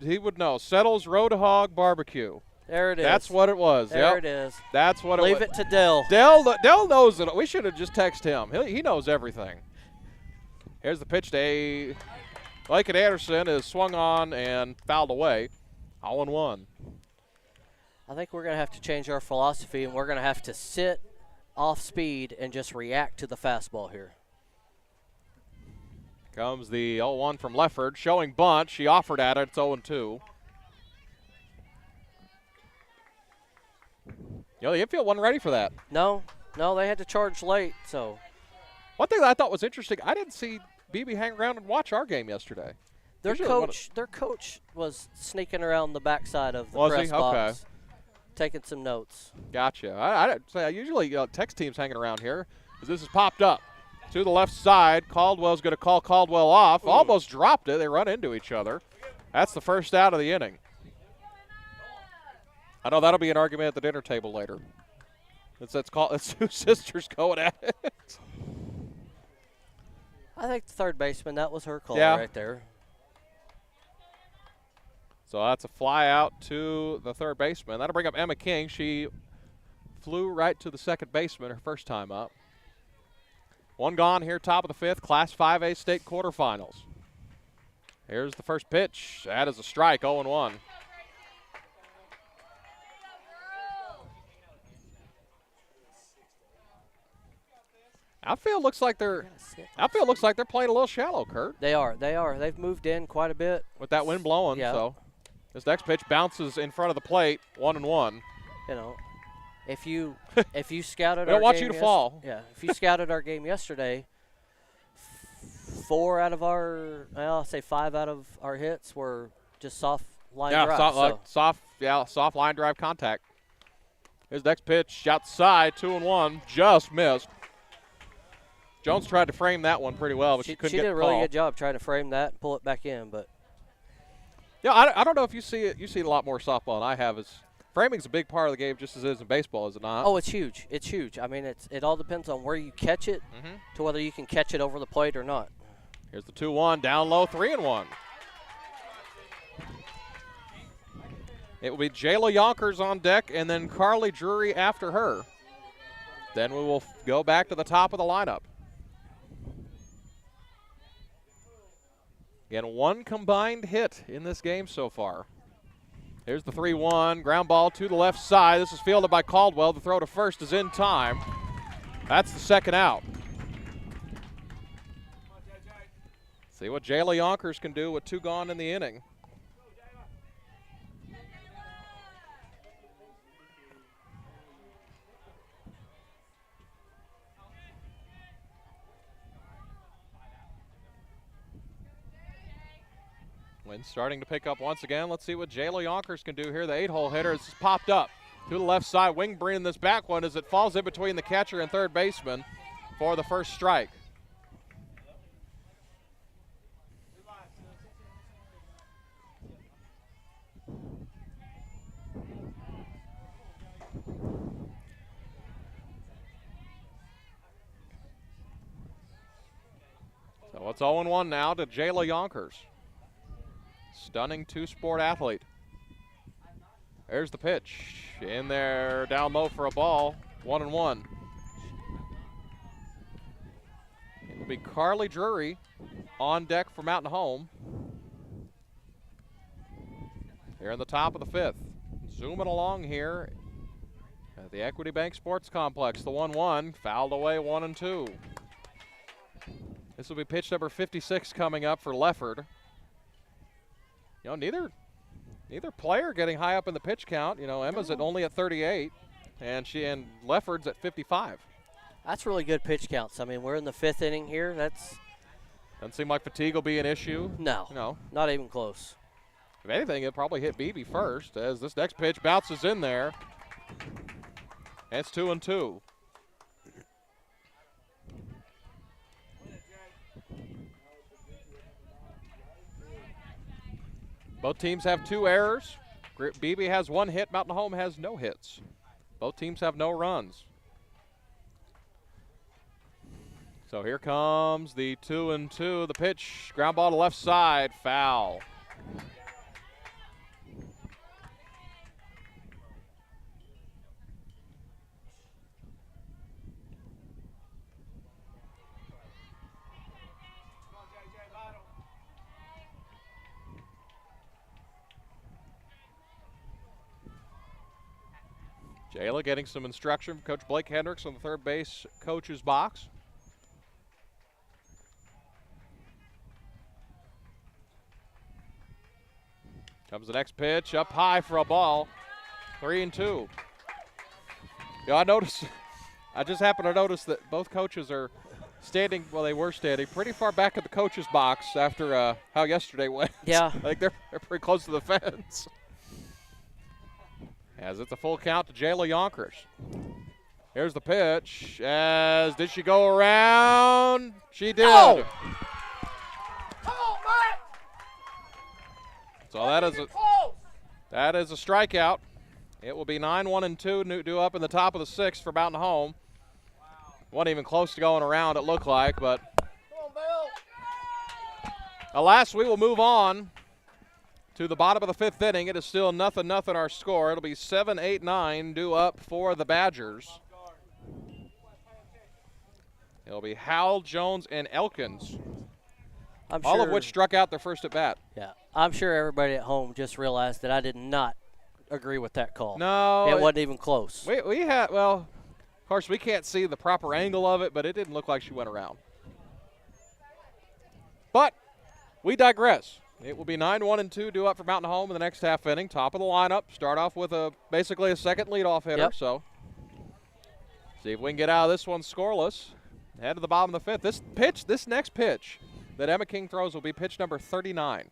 he would know. Settles Road Hog Barbecue. There it is. That's what it was. There it is. That's what it was. Leave it to Dell. Dell knows it. We should have just texted him. He knows everything. Here's the pitch to Lincoln Anderson is swung on and fouled away. 0-1. I think we're going to have to change our philosophy, and we're going to have to sit off speed and just react to the fastball here. Comes the 0-1 from Lefford, showing bunt. She offered at it. It's 0-2. The infield wasn't ready for that. No, they had to charge late. So one thing that I thought was interesting, I didn't see Beebe hang around and watch our game yesterday. Their coach was sneaking around the backside of the press box, taking some notes. Gotcha. I say usually text teams hanging around here because this has popped up to the left side. Caldwell's going to call Caldwell off. Ooh. Almost dropped it. They run into each other. That's the first out of the inning. I know that'll be an argument at the dinner table later. It's two sisters going at it. I think the third baseman, that was her call right there. So that's a fly out to the third baseman. That'll bring up Emma King. She flew right to the second baseman her first time up. 1 gone here, top of the 5th, Class 5A state quarterfinals. Here's the first pitch. That is a strike, 0-1. Outfield looks like they're playing a little shallow, Kurt. They are. They've moved in quite a bit with that wind blowing. Yeah. So this next pitch bounces in front of the plate, 1-1. If you scouted, we don't want you to fall. Yeah. If you scouted our game yesterday, 5 out of our hits were just soft line drive. Soft line drive contact. His next pitch outside, 2-1, just missed. Jones tried to frame that one pretty well, but she couldn't get the call. She did a really good job trying to frame that and pull it back in. But yeah, I don't know if you see it. You see a lot more softball than I have. Framing's a big part of the game, just as it is in baseball, is it not? Oh, it's huge. It's huge. I mean, it all depends on where you catch it to whether you can catch it over the plate or not. Here's the 2-1, down low, 3-1. It will be Jayla Yonkers on deck, and then Carly Drury after her. Then we will go back to the top of the lineup. Again, 1 combined hit in this game so far. Here's the 3-1, ground ball to the left side. This is fielded by Caldwell. The throw to first is in time. That's the second out. See what Jayla Yonkers can do with 2 gone in the inning. Wind's starting to pick up once again. Let's see what Jayla Yonkers can do here. The 8-hole hitter has popped up to the left side. Wing bringing this back one as it falls in between the catcher and third baseman for the first strike. So it's 0-1 now to Jayla Yonkers. Stunning two-sport athlete. There's the pitch. In there, down low for a ball. 1-1. It'll be Carly Drury on deck for Mountain Home. Here in the top of the 5th. Zooming along here at the Equity Bank Sports Complex. The 1-1, fouled away 1-2. This will be pitch number 56 coming up for Lefford. You know, neither player getting high up in the pitch count. You know, Emma's only at 38, and Lefford's at 55. That's really good pitch counts. I mean, we're in the 5th inning here. Doesn't seem like fatigue will be an issue. No, not even close. If anything, it'll probably hit Beebe first as this next pitch bounces in there. And it's 2-2. Both teams have 2 errors. Beebe has 1 hit. Mountain Home has no hits. Both teams have no runs. So here comes the 2-2. The pitch, ground ball to left side, foul. Jayla getting some instruction from Coach Blake Hendricks on the third base coach's box. Comes the next pitch, up high for a ball. 3-2. Yeah, I just happened to notice that both coaches are standing, well, they were standing pretty far back at the coach's box after how yesterday went. Yeah. I think they're pretty close to the fence. As it's a full count to Jayla Yonkers. Here's the pitch. Did she go around? She did. Oh. Come on, Mike. So that is a strikeout. It will be 9-1-2 due up in the top of the 6th for Mountain Home. Wasn't even close to going around, it looked like, but alas, we will move on to the bottom of the 5th inning. It is still 0-0 our score. It'll be 7-8-9 due up for the Badgers. It'll be Howell, Jones, and Elkins, all of which struck out their first at bat. Yeah, I'm sure everybody at home just realized that I did not agree with that call. No. It wasn't even close. We had, well, of course, we can't see the proper angle of it, but it didn't look like she went around. But we digress. It will be 9-1-2 due up for Mountain Home in the next half inning. Top of the lineup. Start off with basically a second leadoff hitter. Yep. So see if we can get out of this one scoreless. Head to the bottom of the 5th. This next pitch that Emma King throws will be pitch number 39.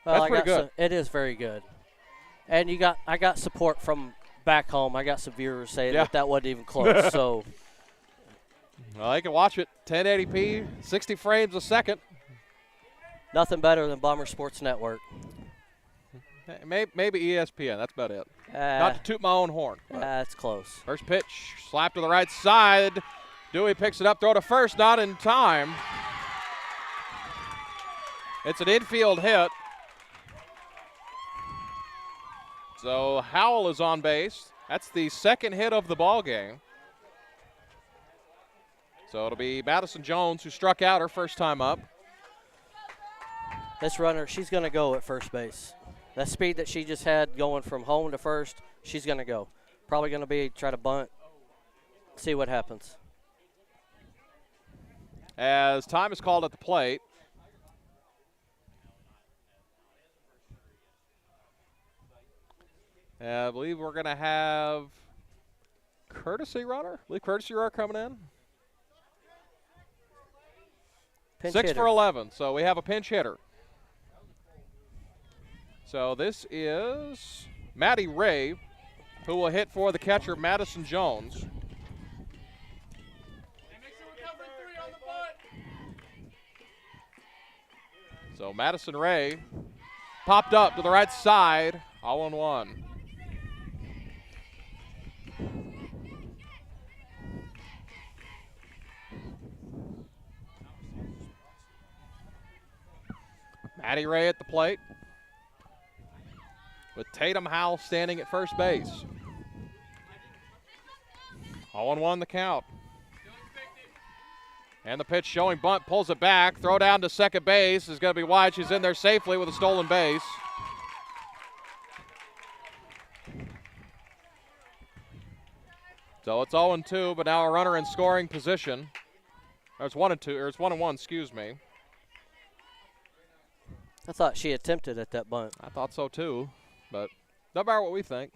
Well, that's pretty good. It is very good. And I got support from back home. I got some viewers saying that wasn't even close. So, well, they can watch it 1080p, 60 frames a second. Nothing better than Bomber Sports Network. Maybe ESPN. That's about it. Not to toot my own horn. That's close. First pitch, slap to the right side. Dewey picks it up, throw to first, not in time. It's an infield hit. So Howell is on base. That's the second hit of the ball game. So it'll be Madison Jones who struck out her first time up. This runner, she's going to go at first base. That speed that she just had going from home to first, she's going to go. Probably going to try to bunt, see what happens. As time is called at the plate. I believe we're going to have courtesy runner. I believe courtesy runner coming in. Pinch 6 hitter. for 11, so we have a pinch hitter. So this is Maddie Ray, who will hit for the catcher, Madison Jones. So Madison Ray popped up to the right side, 0-1. Addie Ray at the plate, with Tatum Howell standing at first base. 0-1 the count. And the pitch showing bunt, pulls it back. Throw down to second base is going to be wide. She's in there safely with a stolen base. So it's 0-2, but now a runner in scoring position. Or it's 1-2, or it's 1-1, excuse me. I thought she attempted at that bunt. I thought so too, but no matter what we think.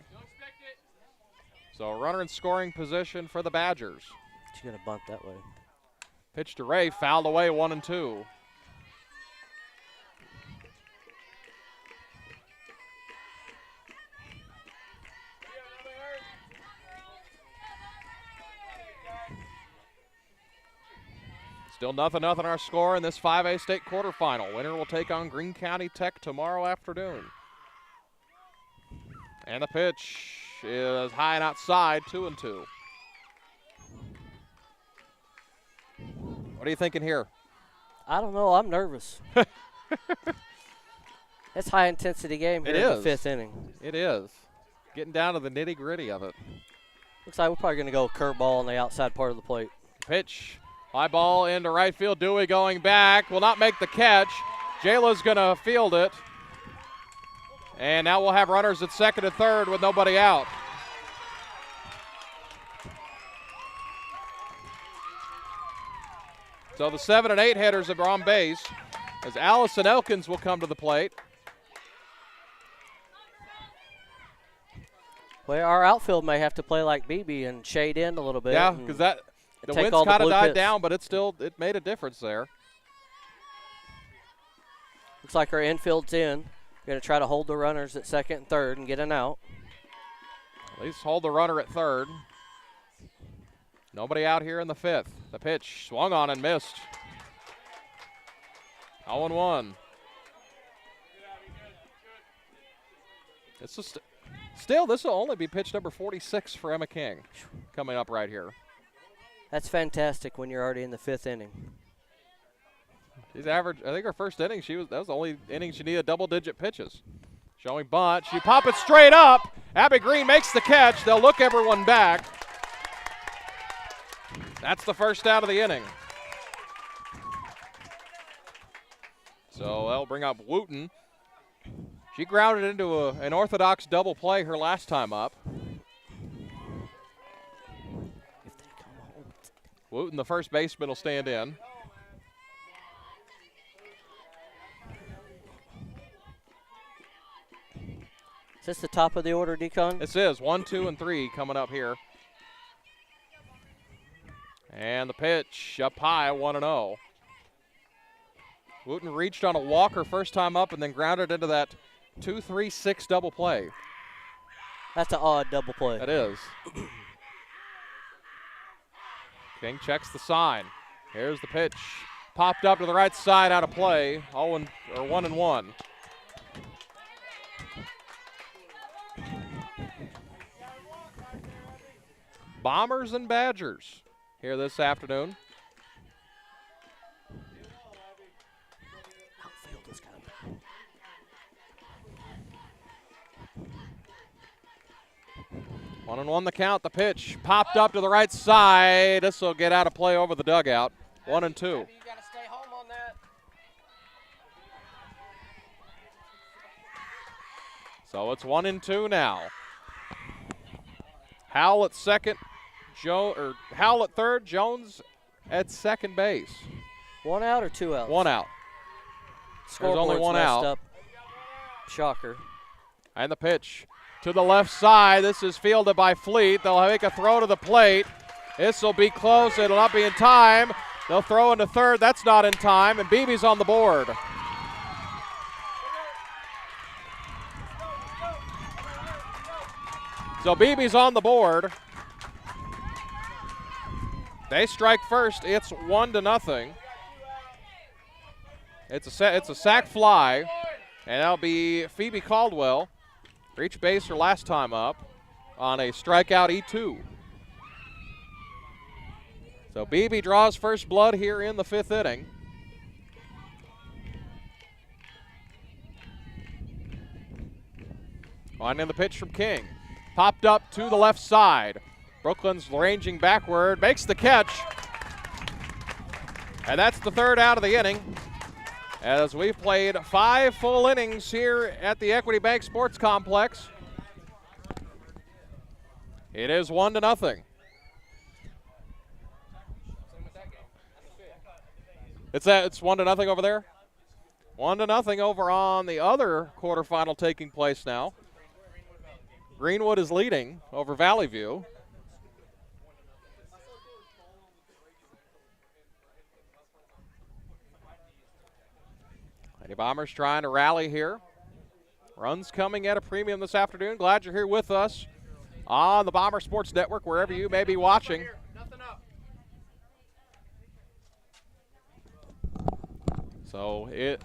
So a runner in scoring position for the Badgers. She's going to bunt that way. Pitch to Ray, fouled away, 1-2. Still nothing our score in this 5A state quarterfinal. Winner will take on Greene County Tech tomorrow afternoon. And the pitch is high and outside, 2-2. What are you thinking here? I don't know. I'm nervous. It's high intensity game here in the fifth inning. It is. Getting down to the nitty gritty of it. Looks like we're probably going to go curveball on the outside part of the plate. Pitch. High ball into right field. Dewey going back. Will not make the catch. Jayla's going to field it. And now we'll have runners at second and third with nobody out. So the 7 and 8 hitters are on base as Allison Elkins will come to the plate. Well, our outfield may have to play like Beebe and shade in a little bit. Yeah, because the wind's kind of died down, but it made a difference there. Looks like our infield's in. We're going to try to hold the runners at second and third and get an out. At least hold the runner at third. Nobody out here in the fifth. The pitch swung on and missed. 0-1. It's just still, this will only be pitch number 46 for Emma King coming up right here. That's fantastic when you're already in the fifth inning. She's average. I think her first inning, that was the only inning she needed double-digit pitches. Showing bunt. She pop it straight up. Abby Green makes the catch. They'll look everyone back. That's the first out of the inning. So they'll bring up Wooten. She grounded into an orthodox double play her last time up. Wooten, the first baseman, will stand in. Is this the top of the order, Deacon? This is 1, 2, and 3 coming up here. And the pitch up high, 1-0. Wooten reached on a walker first time up and then grounded into that 2-3-6 double play. That's an odd double play. That is. King checks the sign. Here's the pitch. Popped up to the right side, out of play. 1-1. Bombers and Badgers here this afternoon. Outfield is coming. 1-1 the count. The pitch popped up to the right side. This will get out of play over the dugout. 1-2. You gotta stay home on that. So it's 1-2 now. Howell at second, Howell at third, Jones at second base. 1 out or 2 outs? 1 out. There's only 1 messed out. Up. Shocker. And the pitch to the left side. This is fielded by Fleet. They'll make a throw to the plate. This will be close. It'll not be in time. They'll throw into third. That's not in time. And Beebe's on the board. So Beebe's on the board. They strike first. It's 1-0. It's a sac fly, and that'll be Phoebe Caldwell. Reached base her last time up on a strikeout E2. So Beebe draws first blood here in the fifth inning. Finding the pitch from King. Popped up to the left side. Brooklyn's ranging backward, makes the catch. And that's the third out of the inning. As we've played 5 full innings here at the Equity Bank Sports Complex. It is 1-0. It's 1-0 over there. 1-0 over on the other quarterfinal taking place now. Greenwood is leading over Valley View. Lady Bombers trying to rally here. Runs coming at a premium this afternoon. Glad you're here with us on the Bomber Sports Network, wherever you may be watching. So it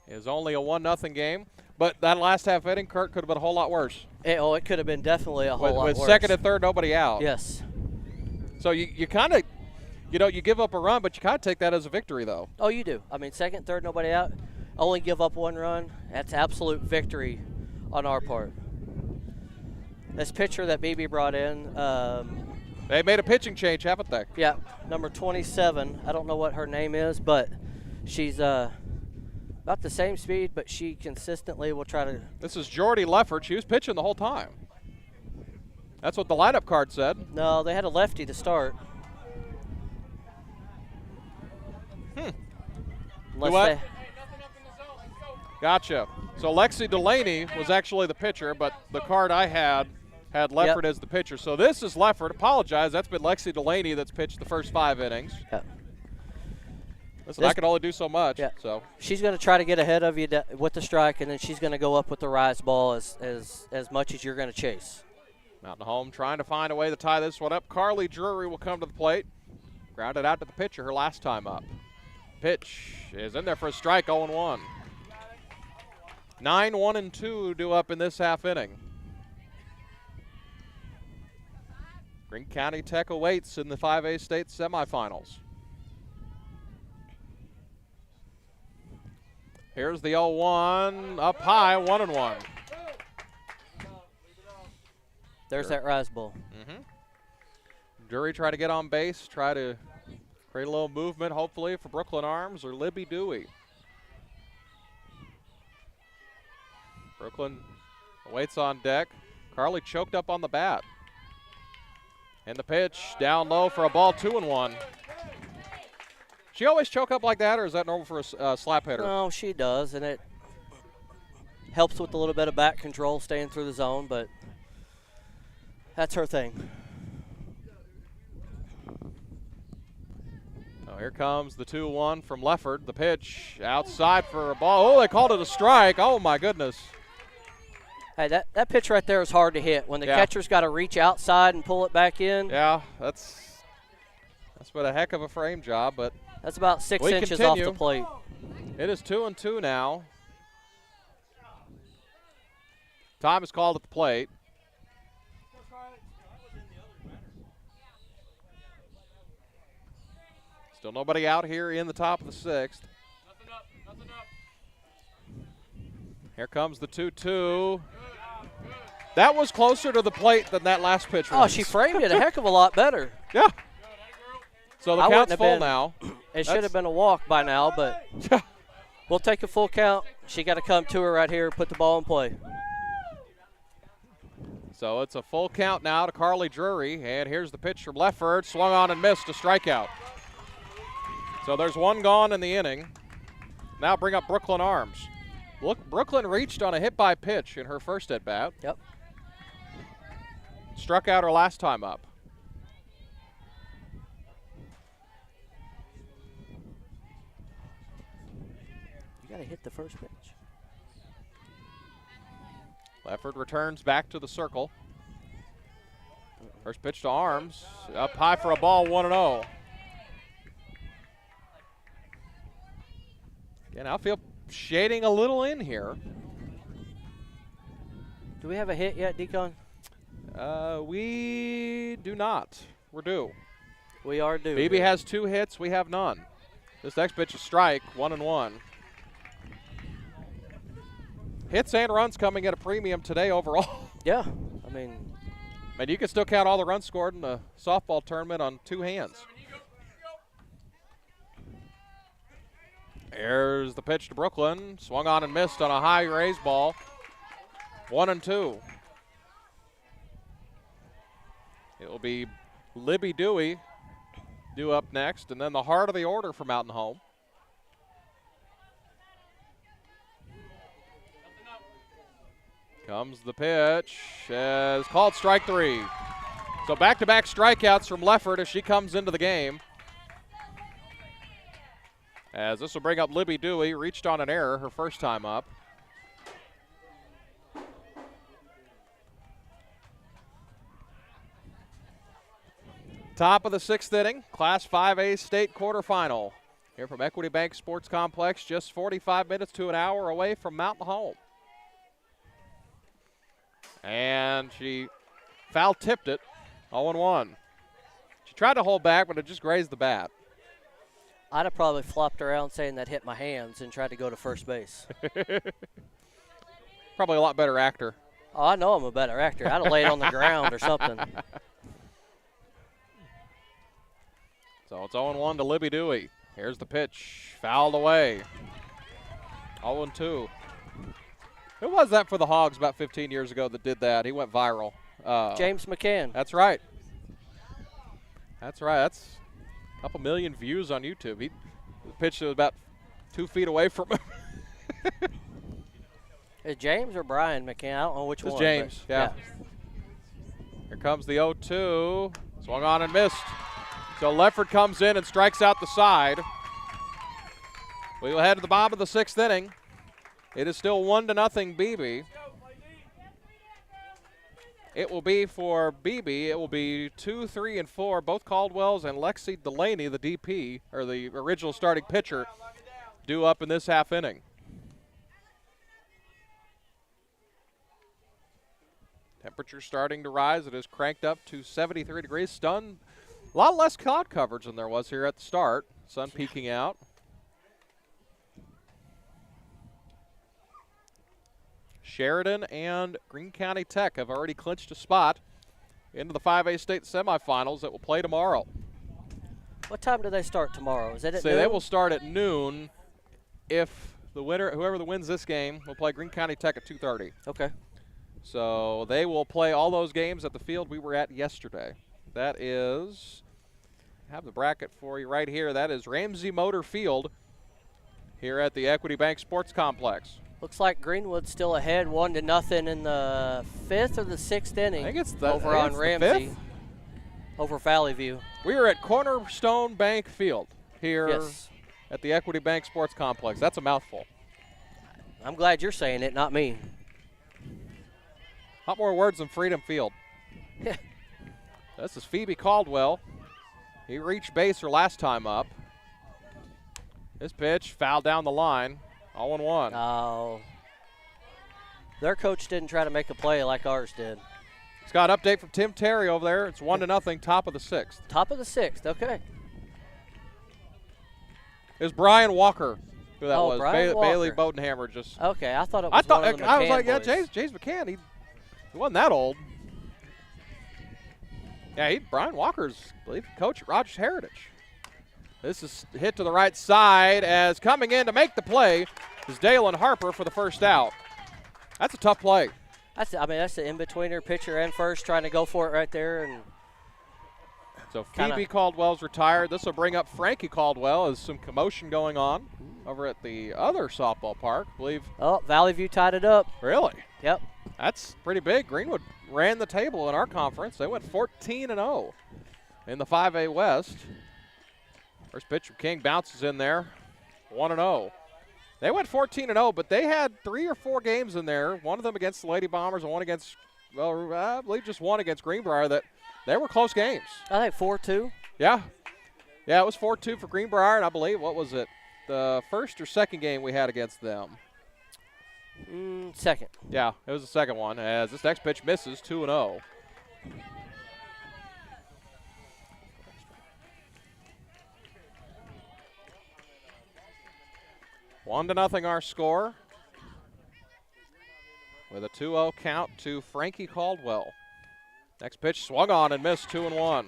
is only a 1-0 game. But that last half inning, Kurt, could have been a whole lot worse. It could have been definitely a whole lot worse. With second and third, nobody out. Yes. So you kind of, you give up a run, but you kind of take that as a victory, though. Oh, you do. I mean, second, third, nobody out. Only give up 1 run. That's absolute victory on our part. This pitcher that Beebe brought in. They made a pitching change, haven't they? Yeah, number 27. I don't know what her name is, but she's about the same speed, but she consistently will try to. This is Jordy Leffert. She was pitching the whole time. That's what the lineup card said. No, they had a lefty to start. What? Gotcha. So Lexi Delaney was actually the pitcher, but the card I had Leffert as the pitcher. So this is Leffert. Apologize. That's been Lexi Delaney that's pitched the first 5 innings. Yeah. Listen, I can only do so much. Yeah. So she's going to try to get ahead of you with the strike, and then she's going to go up with the rise ball as much as you're going to chase. Mountain Home trying to find a way to tie this one up. Carly Drury will come to the plate. Grounded out to the pitcher her last time up. Pitch is in there for a strike, 0-1. 9-1-2 due up in this half inning. Greene County Tech awaits in the 5A state semifinals. Here's the 0-1, up high, 1-1. There's that rise ball. Drury try to get on base, try to create a little movement, hopefully, for Brooklyn Arms or Libby Dewey. Brooklyn waits on deck. Carly choked up on the bat. And the pitch down low for a ball, 2-1. She always choke up like that, or is that normal for a slap hitter? No, she does, and it helps with a little bit of back control, staying through the zone, but that's her thing. Oh, here comes the 2-1 from Leffert. The pitch outside for a ball. Oh, they called it a strike. Oh, my goodness. Hey, that pitch right there is hard to hit. When the catcher's got to reach outside and pull it back in. Yeah, that's been a heck of a frame job, but that's about 6 inches off the plate. It is 2-2 now. Time is called at the plate. Still nobody out here in the top of the 6th. Nothing up. Here comes the 2-2. That was closer to the plate than that last pitch was. Oh, she framed it a heck of a lot better. Yeah. So the count's full now. It should have been a walk by now, but we'll take a full count. She got to come to her right here, put the ball in play. So it's a full count now to Carly Drury, and here's the pitch from Leffert. Swung on and missed, a strikeout. So there's 1 gone in the inning. Now bring up Brooklyn Arms. Look, Brooklyn reached on a hit by pitch in her first at bat. Yep. Struck out her last time up. You got to hit the first pitch. Leffert returns back to the circle. First pitch to Arms. Up high for a ball, 1-0. Again, outfield shading a little in here. Do we have a hit yet, Deacon? We do not. We're due. We are due. Beebe has 2 hits. We have none. This next pitch is strike, 1-1. hits and runs coming at a premium today overall. Yeah, I mean, And you can still count all the runs scored in the softball tournament on 2 hands. There's the pitch to Brooklyn. Swung on and missed on a high raised ball. 1-2. It will be Libby Dewey due up next, and then the heart of the order for Mountain Home. Comes the pitch, as called strike 3. So back-to-back strikeouts from Leffert as she comes into the game. As this will bring up Libby Dewey, reached on an error her first time up. Top of the 6th inning, Class 5A state quarterfinal. Here from Equity Bank Sports Complex, just 45 minutes to an hour away from Mountain Home. And she foul-tipped it, 0-1. She tried to hold back, but it just grazed the bat. I'd have probably flopped around saying that hit my hands and tried to go to first base. Probably a lot better actor. Oh, I know I'm a better actor. I'd have laid on the ground or something. So it's 0-1 to Libby Dewey. Here's the pitch, fouled away. 0-2. Who was that for the Hogs about 15 years ago that did that? He went viral. James McCann. That's right. That's right. That's a couple million views on YouTube. He pitched it about 2 feet away from him. Is James or Brian McCann? I don't know which one. It's James, yeah. Here comes the 0-2. Swung on and missed. So Leffert comes in and strikes out the side. We will head to the bottom of the 6th inning. It is still 1-0 Beebe. It will be for Beebe. It will be 2, 3, and 4. Both Caldwells and Lexi Delaney, the DP, or the original starting pitcher, due up in this half inning. Temperature starting to rise. It is cranked up to 73 degrees. Sun, a lot less cloud coverage than there was here at the start. Sun peeking out. Sheridan and Greene County Tech have already clinched a spot into the 5A state semifinals that will play tomorrow. What time do they start tomorrow? Is it at noon? noon? They will start at noon. If the winner, whoever wins this game, will play Greene County Tech at 2:30. Okay. So they will play all those games at the field we were at yesterday. That is, I have the bracket for you right here. That is Ramsey Motor Field here at the Equity Bank Sports Complex. Looks like Greenwood's still ahead 1-0 in the 5th or the 6th inning. I think it's the, over on Ramsey, over Valley View. We are at Cornerstone Bank Field here at the Equity Bank Sports Complex. That's a mouthful. I'm glad you're saying it, not me. A lot more words than Freedom Field. Yeah. This is Phoebe Caldwell. He reached base her last time up. This pitch fouled down the line. 0-1. Oh. Their coach didn't try to make a play like ours did. It's got an update from Tim Terry over there. It's 1-0, top of the 6th. Top of the 6th, okay. It was Brian Walker who that was. Brian Walker. Bailey Bodenhammer just. Okay, I thought it was one of the I was like, McCann yeah, boys. James McCann. He wasn't that old. Yeah, Brian Walker's, I believe, coach at Rogers Heritage. This is hit to the right side as coming in to make the play is Dalen Harper for the first out. That's a tough play. That's the in-betweener, pitcher and first, trying to go for it right there. And so Phoebe Caldwell's retired. This will bring up Frankie Caldwell as some commotion going on over at the other softball park, I believe. Oh, Valley View tied it up. Really? Yep. That's pretty big. Greenwood ran the table in our conference. They went 14-0 in the 5A West. First pitch from King bounces in there, 1-0. They went 14-0, but they had 3 or 4 games in there, one of them against the Lady Bombers and one against, well, I believe just one against Greenbrier, that they were close games. I think 4-2. Yeah. Yeah, it was 4-2 for Greenbrier, and I believe, what was it, the first or second game we had against them? Second. Yeah, it was the second one, as this next pitch misses, 2-0. 1-0 our score. with a 2-0 count to Frankie Caldwell. Next pitch swung on and missed, 2-1.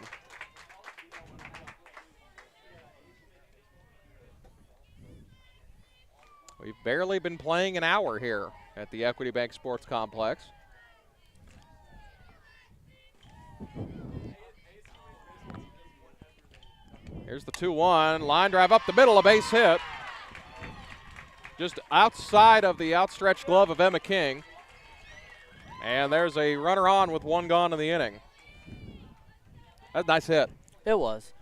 We've barely been playing an hour here at the Equity Bank Sports Complex. Here's the 2-1, line drive up the middle, a base hit. Just outside of the outstretched glove of Emma King. And there's a runner on with 1 gone in the inning. That's a nice hit. It was.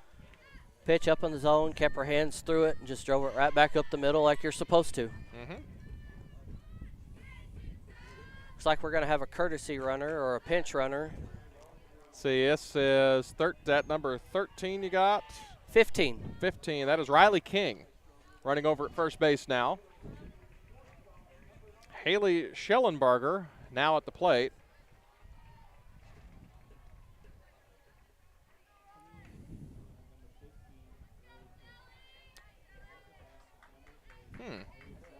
Pitch up in the zone, kept her hands through it, and just drove it right back up the middle like you're supposed to. Looks like we're going to have a courtesy runner or a pinch runner. See, this is that number 13 you got? 15. 15. That is Riley King running over at first base now. Haley Schellenberger now at the plate.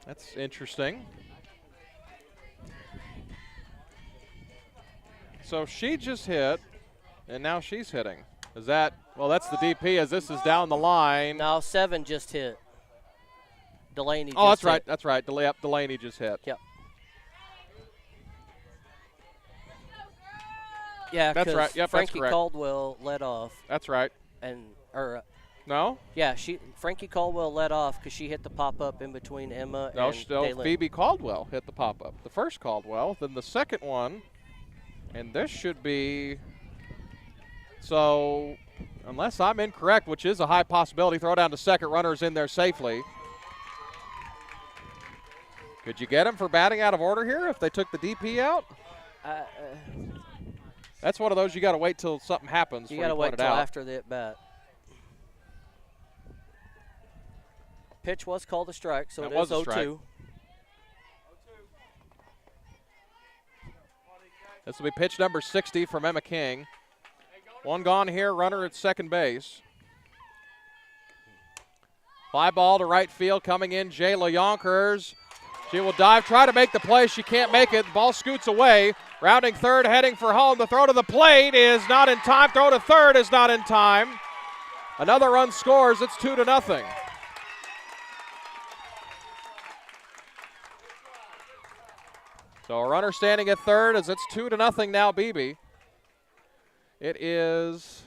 That's interesting. So she just hit, and now she's hitting. Is that, well, that's the DP as this is down the line. No, 7 just hit. Delaney Oh, just that's right. hit. That's right. Delaney just hit. Yep. Yeah, that's right. Yep, Frankie that's Caldwell led off. That's right. No? Yeah, Frankie Caldwell led off because she hit the pop-up in between Emma and Daylin. Phoebe Caldwell hit the pop-up. The first Caldwell, then the second one, and this should be, so unless I'm incorrect, which is a high possibility, throw down to second, runner's in there safely. Could you get him for batting out of order here if they took the DP out? That's one of those you got to wait till something happens. You got to wait till after the at-bat. Pitch was called a strike, so it is 0-2. This will be pitch number 60 from Emma King. 1 gone here, runner at second base. Fly ball to right field, coming in Jayla Yonkers. She will dive, try to make the play. She can't make it. The ball scoots away. Rounding third, heading for home. The throw to the plate is not in time. Throw to third is not in time. Another run scores. It's 2-0. So a runner standing at third as it's 2-0 now, Beebe. It is,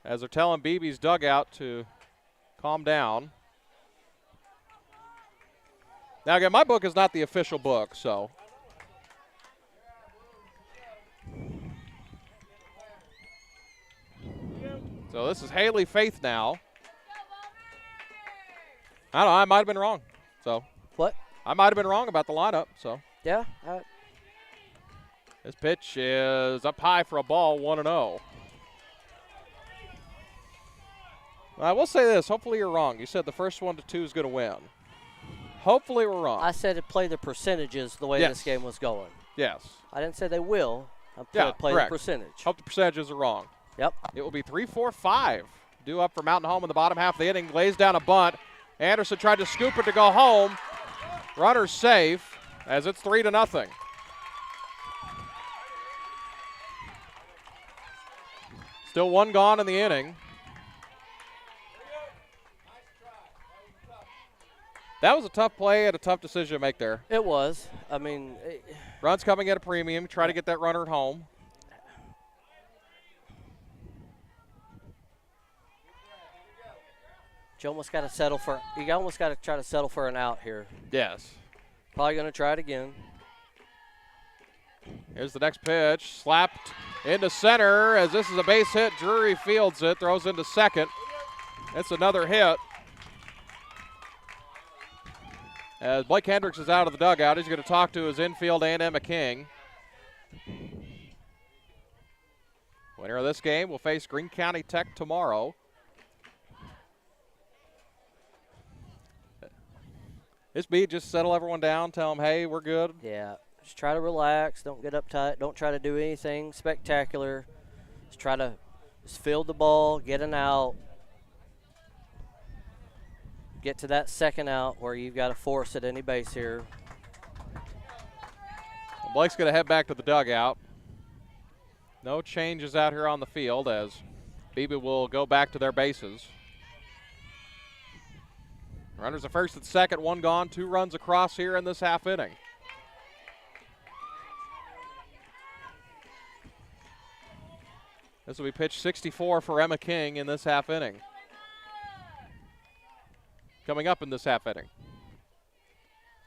as they're telling Beebe's dugout to calm down. Now again, my book is not the official book, so. So this is Haley Faith now. I don't know, I might have been wrong. So. What? I might have been wrong about the lineup, so. Yeah. This pitch is up high for a ball, 1-0. I will say this, hopefully you're wrong. You said the first 1-2 is going to win. Hopefully we're wrong. I said to play the percentages the way this game was going. Yes. I didn't say they will. I play correct. the percentage. Hope the percentages are wrong. Yep. It will be 3-4-5. Due up for Mountain Home in the bottom half of the inning. Lays down a bunt. Anderson tried to scoop it to go home. Runner safe as it's 3-0. Still 1 gone in the inning. That was a tough play and a tough decision to make there. It was. I mean, runs coming at a premium. Try to get that runner at home. You almost got to settle for. You almost got to try to settle for an out here. Yes. Probably going to try it again. Here's the next pitch. Slapped into center as this is a base hit. Drury fields it. Throws into second. It's another hit. As Blake Hendricks is out of the dugout, he's going to talk to his infield and Emma King. Winner of this game will face Greene County Tech tomorrow. This beat, just settle everyone down, tell them, hey, we're good. Yeah, just try to relax. Don't get uptight. Don't try to do anything spectacular. Just try to field the ball, get an out. Get to that second out where you've got to force at any base here. Blake's going to head back to the dugout. No changes out here on the field as Beebe will go back to their bases. Runners at first and second, one gone, 2 runs across here in this half inning. This will be pitch 64 for Emma King in this half inning. Coming up in this half inning.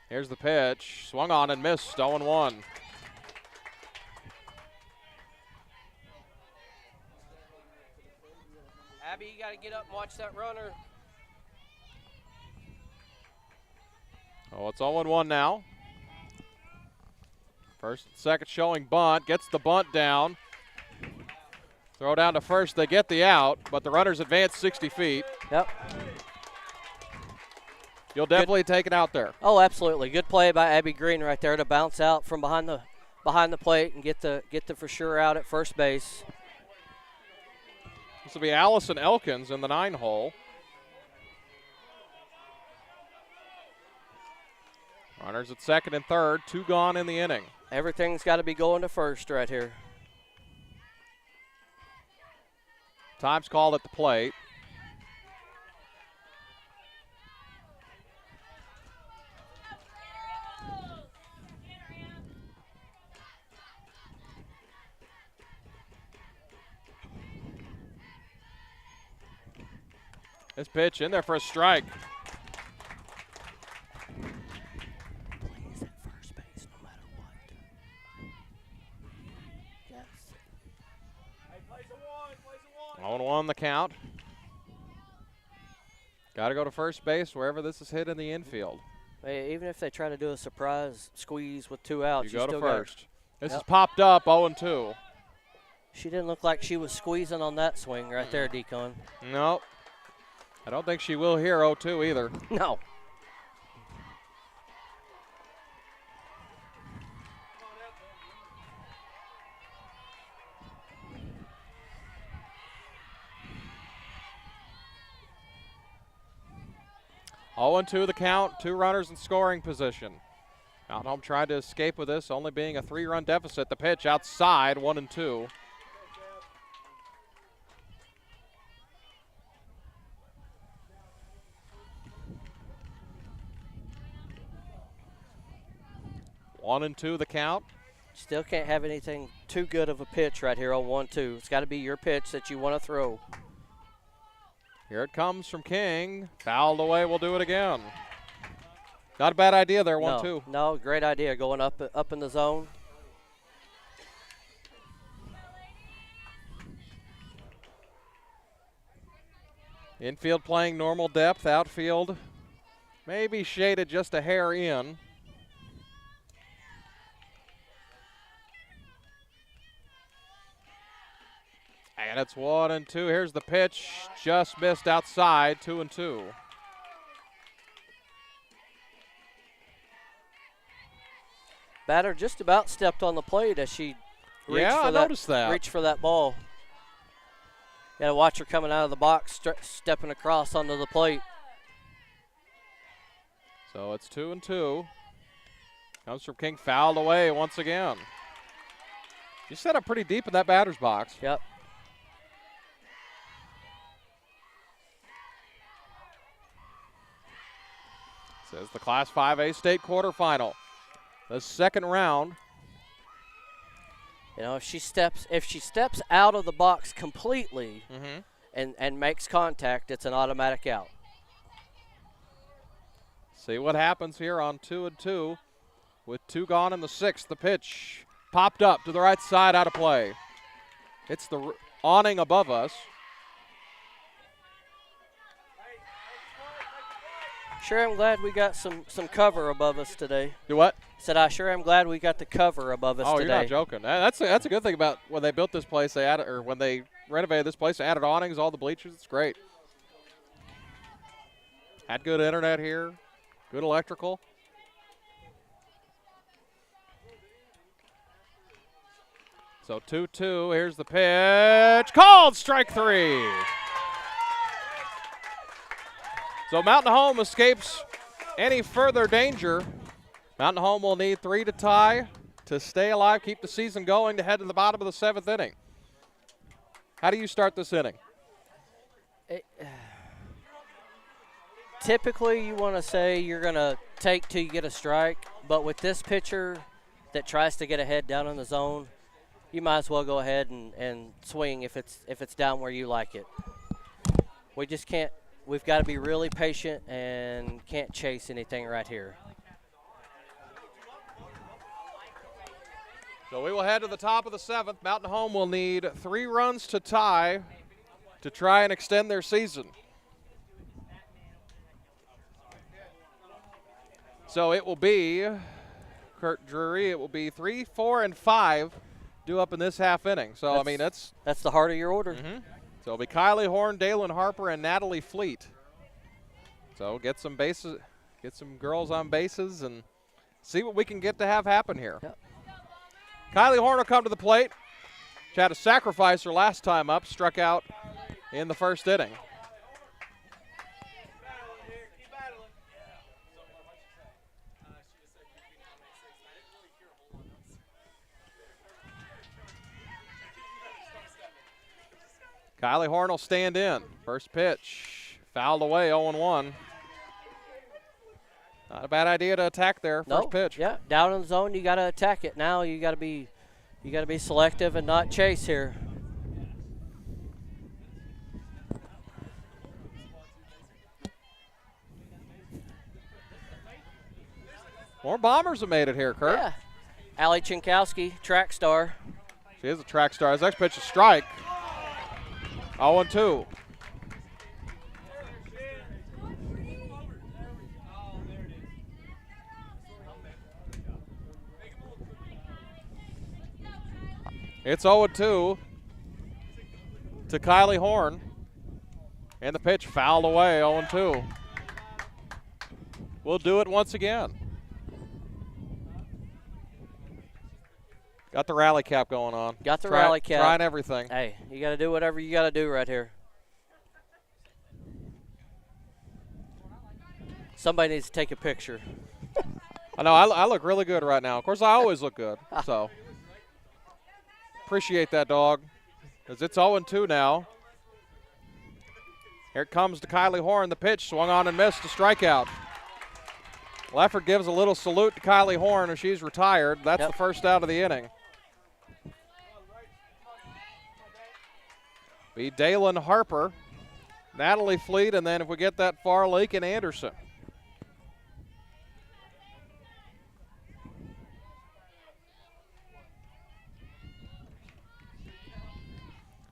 Here's the pitch, swung on and missed, 0-1. Abby, you got to get up and watch that runner. Oh, it's 0-1 now. First and second showing bunt, gets the bunt down. Throw down to first, they get the out, but the runners advance 60 feet. Yep. You'll definitely take it out there. Oh, absolutely. Good play by Abby Green right there to bounce out from behind the plate and get the for sure out at first base. This will be Allison Elkins in the 9-hole. Runners at second and third, 2 gone in the inning. Everything's got to be going to first right here. Time's called at the plate. This pitch in there for a strike. Please at first base no matter what. Yes. 0-1 the count. Got to go to first base wherever this is hit in the infield. Hey, even if they try to do a surprise squeeze with 2 outs, You go to still first. This Yep. is popped up, 0-2. She didn't look like she was squeezing on that swing right there, Deacon. Nope. I don't think she will hear 0-2 either. No. Oh, 0-2 the count, 2 runners in scoring position. Mountain Home tried to escape with this, only being a 3-run deficit. The pitch outside, 1-2. One and two the count. Still can't have anything too good of a pitch right here on 1-2. It's got to be your pitch that you want to throw. Here it comes from King. Fouled away, we'll do it again. Not a bad idea there, 1-2. No, great idea going up in the zone. Infield playing normal depth, outfield maybe shaded just a hair in. And it's 1-2. Here's the pitch, just missed outside, 2-2. Batter just about stepped on the plate as she noticed that. reached for that ball. Got to watch her coming out of the box, stepping across onto the plate. So it's 2-2. Comes from King, fouled away once again. You set up pretty deep in that batter's box. Yep. Says the Class 5A state quarterfinal. The second round. You know, if she steps out of the box completely and makes contact, it's an automatic out. See what happens here on 2-2. With 2 gone in the 6th, the pitch popped up to the right side, out of play. It's the awning above us. Sure am glad we got some cover above us today. Do what? Said I sure am glad we got the cover above us today. Oh, you're not joking. That's a good thing about when they built this place. They added, or when they renovated this place, they added awnings, all the bleachers. It's great. Had good internet here, good electrical. So 2-2. Here's the pitch. Called strike 3. So Mountain Home escapes any further danger. Mountain Home will need 3 to tie. to stay alive, keep the season going, to head to the bottom of the 7th inning. How do you start this inning? Typically, you want to say you're going to take till you get a strike, but with this pitcher that tries to get ahead down in the zone, you might as well go ahead and swing if it's down where you like it. We just can't. We've got to be really patient and can't chase anything right here. So we will head to the top of the 7th. Mountain Home will need 3 runs to tie to try and extend their season. So it will be, Kurt Drury, it will be 3, 4, and 5 due up in this half inning. So, I mean, that's the heart of your order. Mm-hmm. So it'll be Kylie Horn, Dalen Harper, and Natalie Fleet. So get some bases, get some girls on bases, and see what we can get to have happen here. Yep. Kylie Horn will come to the plate. She had a sacrificer last time up, struck out in the 1st inning. Kylie Horn will stand in. First pitch, fouled away, 0-1. Not a bad idea to attack there. First pitch. Yeah, down in the zone, you got to attack it. Now you got to be selective and not chase here. More Bombers have made it here, Kurt. Yeah. Allie Chinkowski, track star. She is a track star. His next pitch is strike. 0-2. It's 0-2 to Kylie Horn. And the pitch fouled away, 0-2. We'll do it once again. Got the rally cap going on. Got the rally cap. Trying everything. Hey, you got to do whatever you got to do right here. Somebody needs to take a picture. I know, I look really good right now. Of course, I always look good, so appreciate that, dog, because it's 0-2 now. Here it comes to Kylie Horn. The pitch swung on and missed, a strikeout. Leffert gives a little salute to Kylie Horn as she's retired. That's the first out of the inning. Be Dalen Harper, Natalie Fleet, and then if we get that far, Lakin Anderson.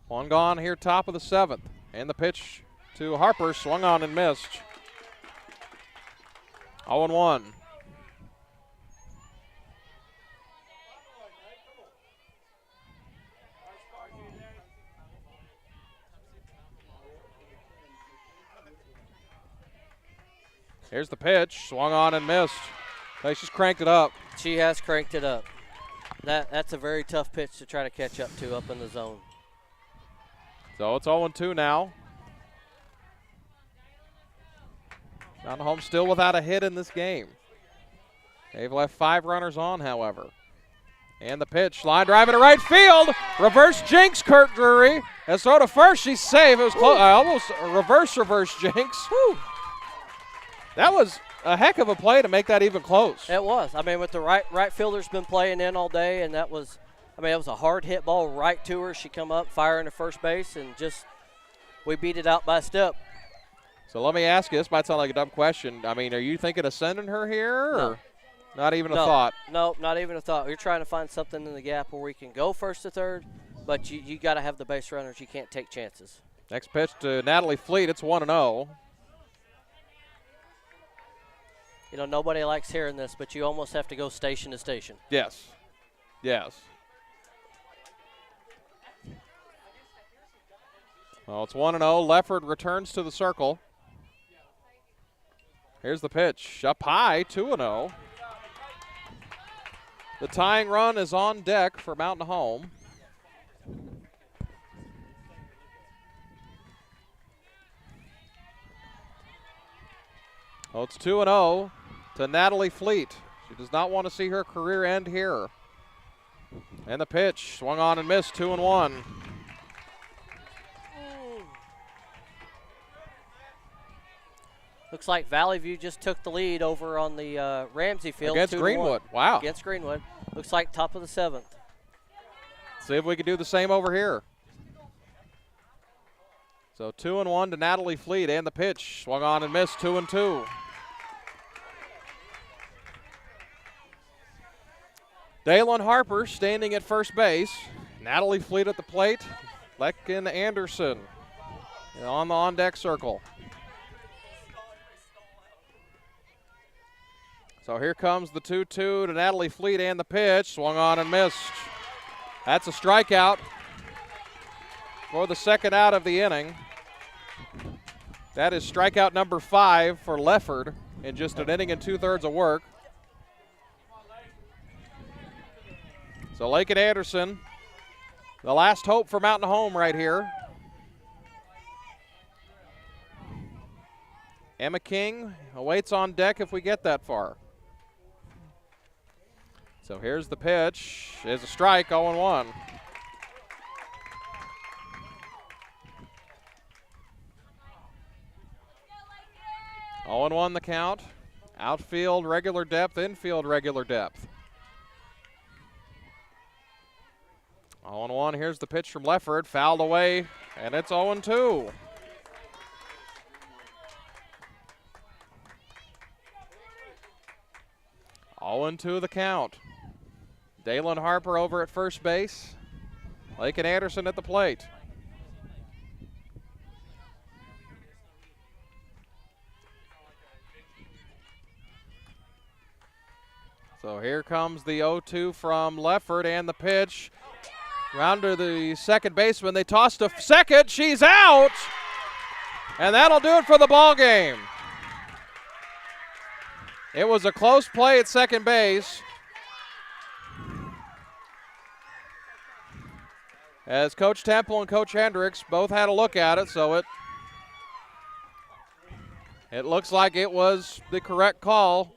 One gone here, top of the 7th. And the pitch to Harper, swung on and missed. 0-1. Here's the pitch, swung on and missed. Hey, she's cranked it up. She has cranked it up. That's a very tough pitch to try to catch up to up in the zone. So it's 0-2 now. Mountain Home still without a hit in this game. They've left 5 runners on, however. And the pitch, line drive into right field. Reverse jinx, Kurt Drury. Has thrown to first, she's safe. It was close. Almost a reverse jinx. Woo. That was a heck of a play to make that even close. It was. I mean, with the right fielder's been playing in all day, and that was, I mean, it was a hard hit ball right to her. She come up, firing to first base, and just we beat it out by a step. So let me ask you, this might sound like a dumb question. I mean, are you thinking of sending her here? No. Or not even a thought? No, not even a thought. We're trying to find something in the gap where we can go first to third, but you got to have the base runners. You can't take chances. Next pitch to Natalie Fleet. It's 1-0. You know, nobody likes hearing this, but you almost have to go station to station. Yes. Yes. Well, it's 1-0. Leffert returns to the circle. Here's the pitch. Up high, 2-0. The tying run is on deck for Mountain Home. Well, it's 2-0 to Natalie Fleet. She does not want to see her career end here. And the pitch, swung on and missed, 2-1. Looks like Valley View just took the lead over on the Ramsey field. Against 2-1. Greenwood, wow. Against Greenwood. Looks like top of the 7th. See if we can do the same over here. So 2-1 to Natalie Fleet, and the pitch, swung on and missed, 2-2. Dalen Harper standing at first base. Natalie Fleet at the plate. Lecken Anderson on the on-deck circle. So here comes the 2-2 to Natalie Fleet, and the pitch, swung on and missed. That's a strikeout for the second out of the inning. That is strikeout number 5 for Lefford in just an inning and 2/3 of work. So Lakin Anderson, the last hope for Mountain Home right here. Emma King awaits on deck if we get that far. So here's the pitch. It's a strike, 0-1. Oh and 1 the count. Outfield regular depth, infield regular depth. 0-1. Here's the pitch from Lefford, fouled away, and it's 0-2. Oh and 2 the count. Dalen Harper over at first base. Lakin Anderson at the plate. So here comes the 0-2 from Lefford, and the pitch. Round to the second baseman. They toss to second. She's out. And that'll do it for the ball game. It was a close play at second base, as Coach Temple and Coach Hendricks both had a look at it, so it looks like it was the correct call.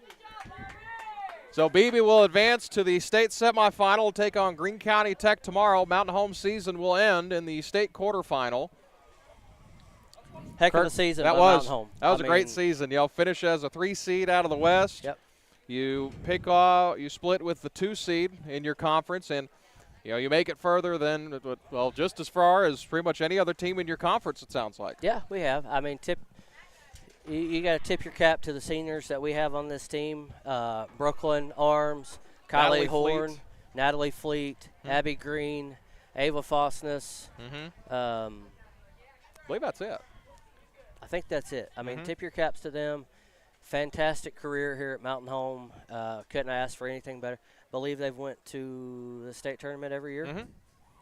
So Beebe will advance to the state semifinal, take on Greene County Tech tomorrow. Mountain Home season will end in the state quarterfinal. Heck of a season that by was, Mountain Home. That was a great season. You know, finish as a 3 seed out of the West. Yep. You split with the 2 seed in your conference, and you make it further than, well, just as far as pretty much any other team in your conference, it sounds like. Yeah, we have. I mean, you got to tip your cap to the seniors that we have on this team. Brooklyn Arms, Kylie Horn, Natalie Fleet, Abby Green, Ava Fosness. I believe that's it. I think that's it. I mean, tip your caps to them. Fantastic career here at Mountain Home. Couldn't ask for anything better. Believe they've went to the state tournament every year.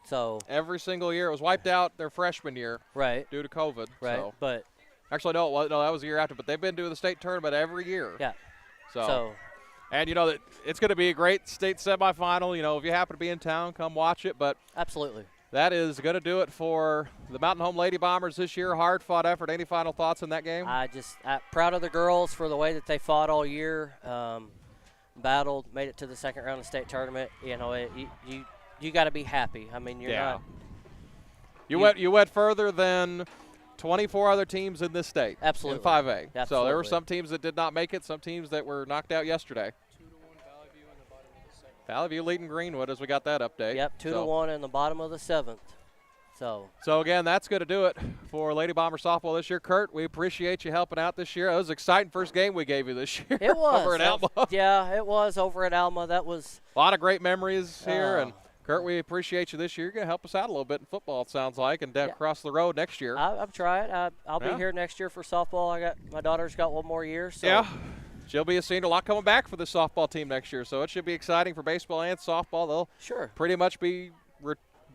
So every single year. It was wiped out their freshman year, right, due to COVID. Right, so. but actually no, that was the year after. But they've been to the state tournament every year. Yeah. So and that it's going to be a great state semifinal. If you happen to be in town, come watch it. But absolutely. That is going to do it for the Mountain Home Lady Bombers this year. Hard-fought effort. Any final thoughts on that game? I'm proud of the girls for the way that they fought all year, battled, made it to the second round of the state tournament. You got to be happy. I mean, you're not. You went further than 24 other teams in this state. Absolutely. In 5A. Absolutely. So there were some teams that did not make it, some teams that were knocked out yesterday. 2-1 Valley View in the bottom of the 7th. Valley View leading Greenwood as we got that update. Yep, 2-1 in the bottom of the 7th. So again, that's going to do it for Lady Bomber softball this year. Kurt, we appreciate you helping out this year. It was an exciting first game we gave you this year. It was. Over at Alma. Yeah, it was over at Alma. That was a lot of great memories here. And Kurt, we appreciate you this year. You're going to help us out a little bit in football, it sounds like, and across the road next year. I'm trying. I'll be here next year for softball. My daughter's got one more year. So. Yeah. She'll be a senior. A lot coming back for the softball team next year, so it should be exciting for baseball and softball. They'll pretty much be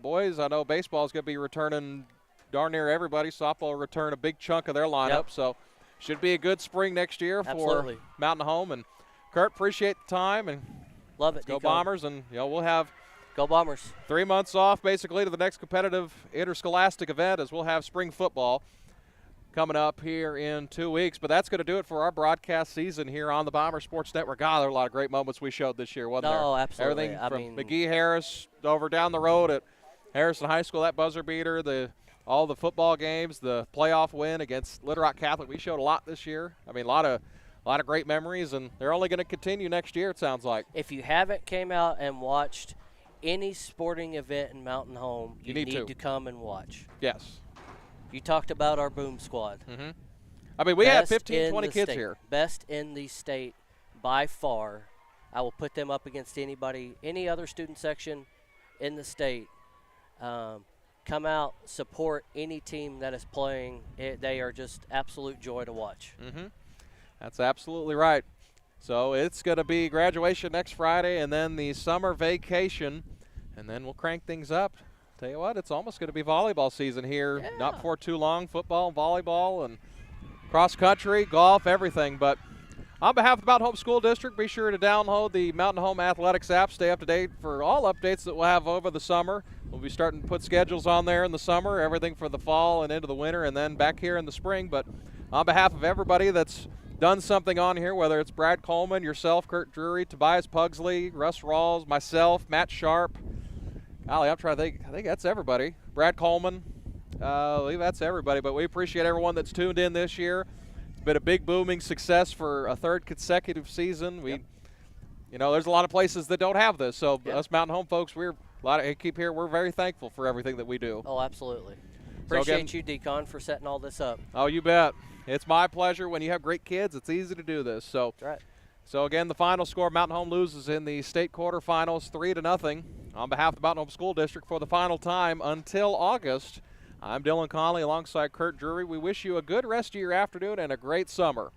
boys. I know baseball is going to be returning darn near everybody. Softball will return a big chunk of their lineup, so should be a good spring next year for Mountain Home. And Kurt, appreciate the time and love it. Go Bombers, and we'll have Go Bombers 3 months off basically to the next competitive interscholastic event as we'll have spring football. coming up here in 2 weeks. But that's going to do it for our broadcast season here on the Bomber Sports Network. God, there were a lot of great moments we showed this year, wasn't there? Oh, absolutely. Everything from McGee-Harris over down the road at Harrison High School, that buzzer beater, all the football games, the playoff win against Little Rock Catholic. We showed a lot this year. I mean, a lot of great memories, and they're only going to continue next year, it sounds like. If you haven't came out and watched any sporting event in Mountain Home, you need to come and watch. Yes. You talked about our boom squad. Mm-hmm. I mean, we had 15, 20 kids here. Best in the state by far. I will put them up against any other student section in the state. Come out, support any team that is playing. They are just absolute joy to watch. Mm-hmm. That's absolutely right. So it's going to be graduation next Friday and then the summer vacation, and then we'll crank things up. Tell you what, it's almost going to be volleyball season here. Yeah. Not for too long. Football, volleyball, and cross country, golf, everything. But on behalf of the Mountain Home School District, be sure to download the Mountain Home Athletics app. Stay up to date for all updates that we'll have over the summer. We'll be starting to put schedules on there in the summer, everything for the fall and into the winter, and then back here in the spring. But on behalf of everybody that's done something on here, whether it's Brad Coleman, yourself, Kurt Drury, Tobias Pugsley, Russ Rawls, myself, Matt Sharp. Golly, I'm trying to think. I think that's everybody. Brad Coleman. I believe that's everybody. But we appreciate everyone that's tuned in this year. It's been a big booming success for a third consecutive season. There's a lot of places that don't have this. So us Mountain Home folks, we're very thankful for everything that we do. Oh, absolutely. Appreciate you, Deacon, for setting all this up. Oh, you bet. It's my pleasure. When you have great kids, it's easy to do this. So, that's right. So again, the final score: Mountain Home loses in the state quarterfinals, 3-0. On behalf of the Mountain Home School District, for the final time until August, I'm Dylan Conley alongside Kurt Drury. We wish you a good rest of your afternoon and a great summer.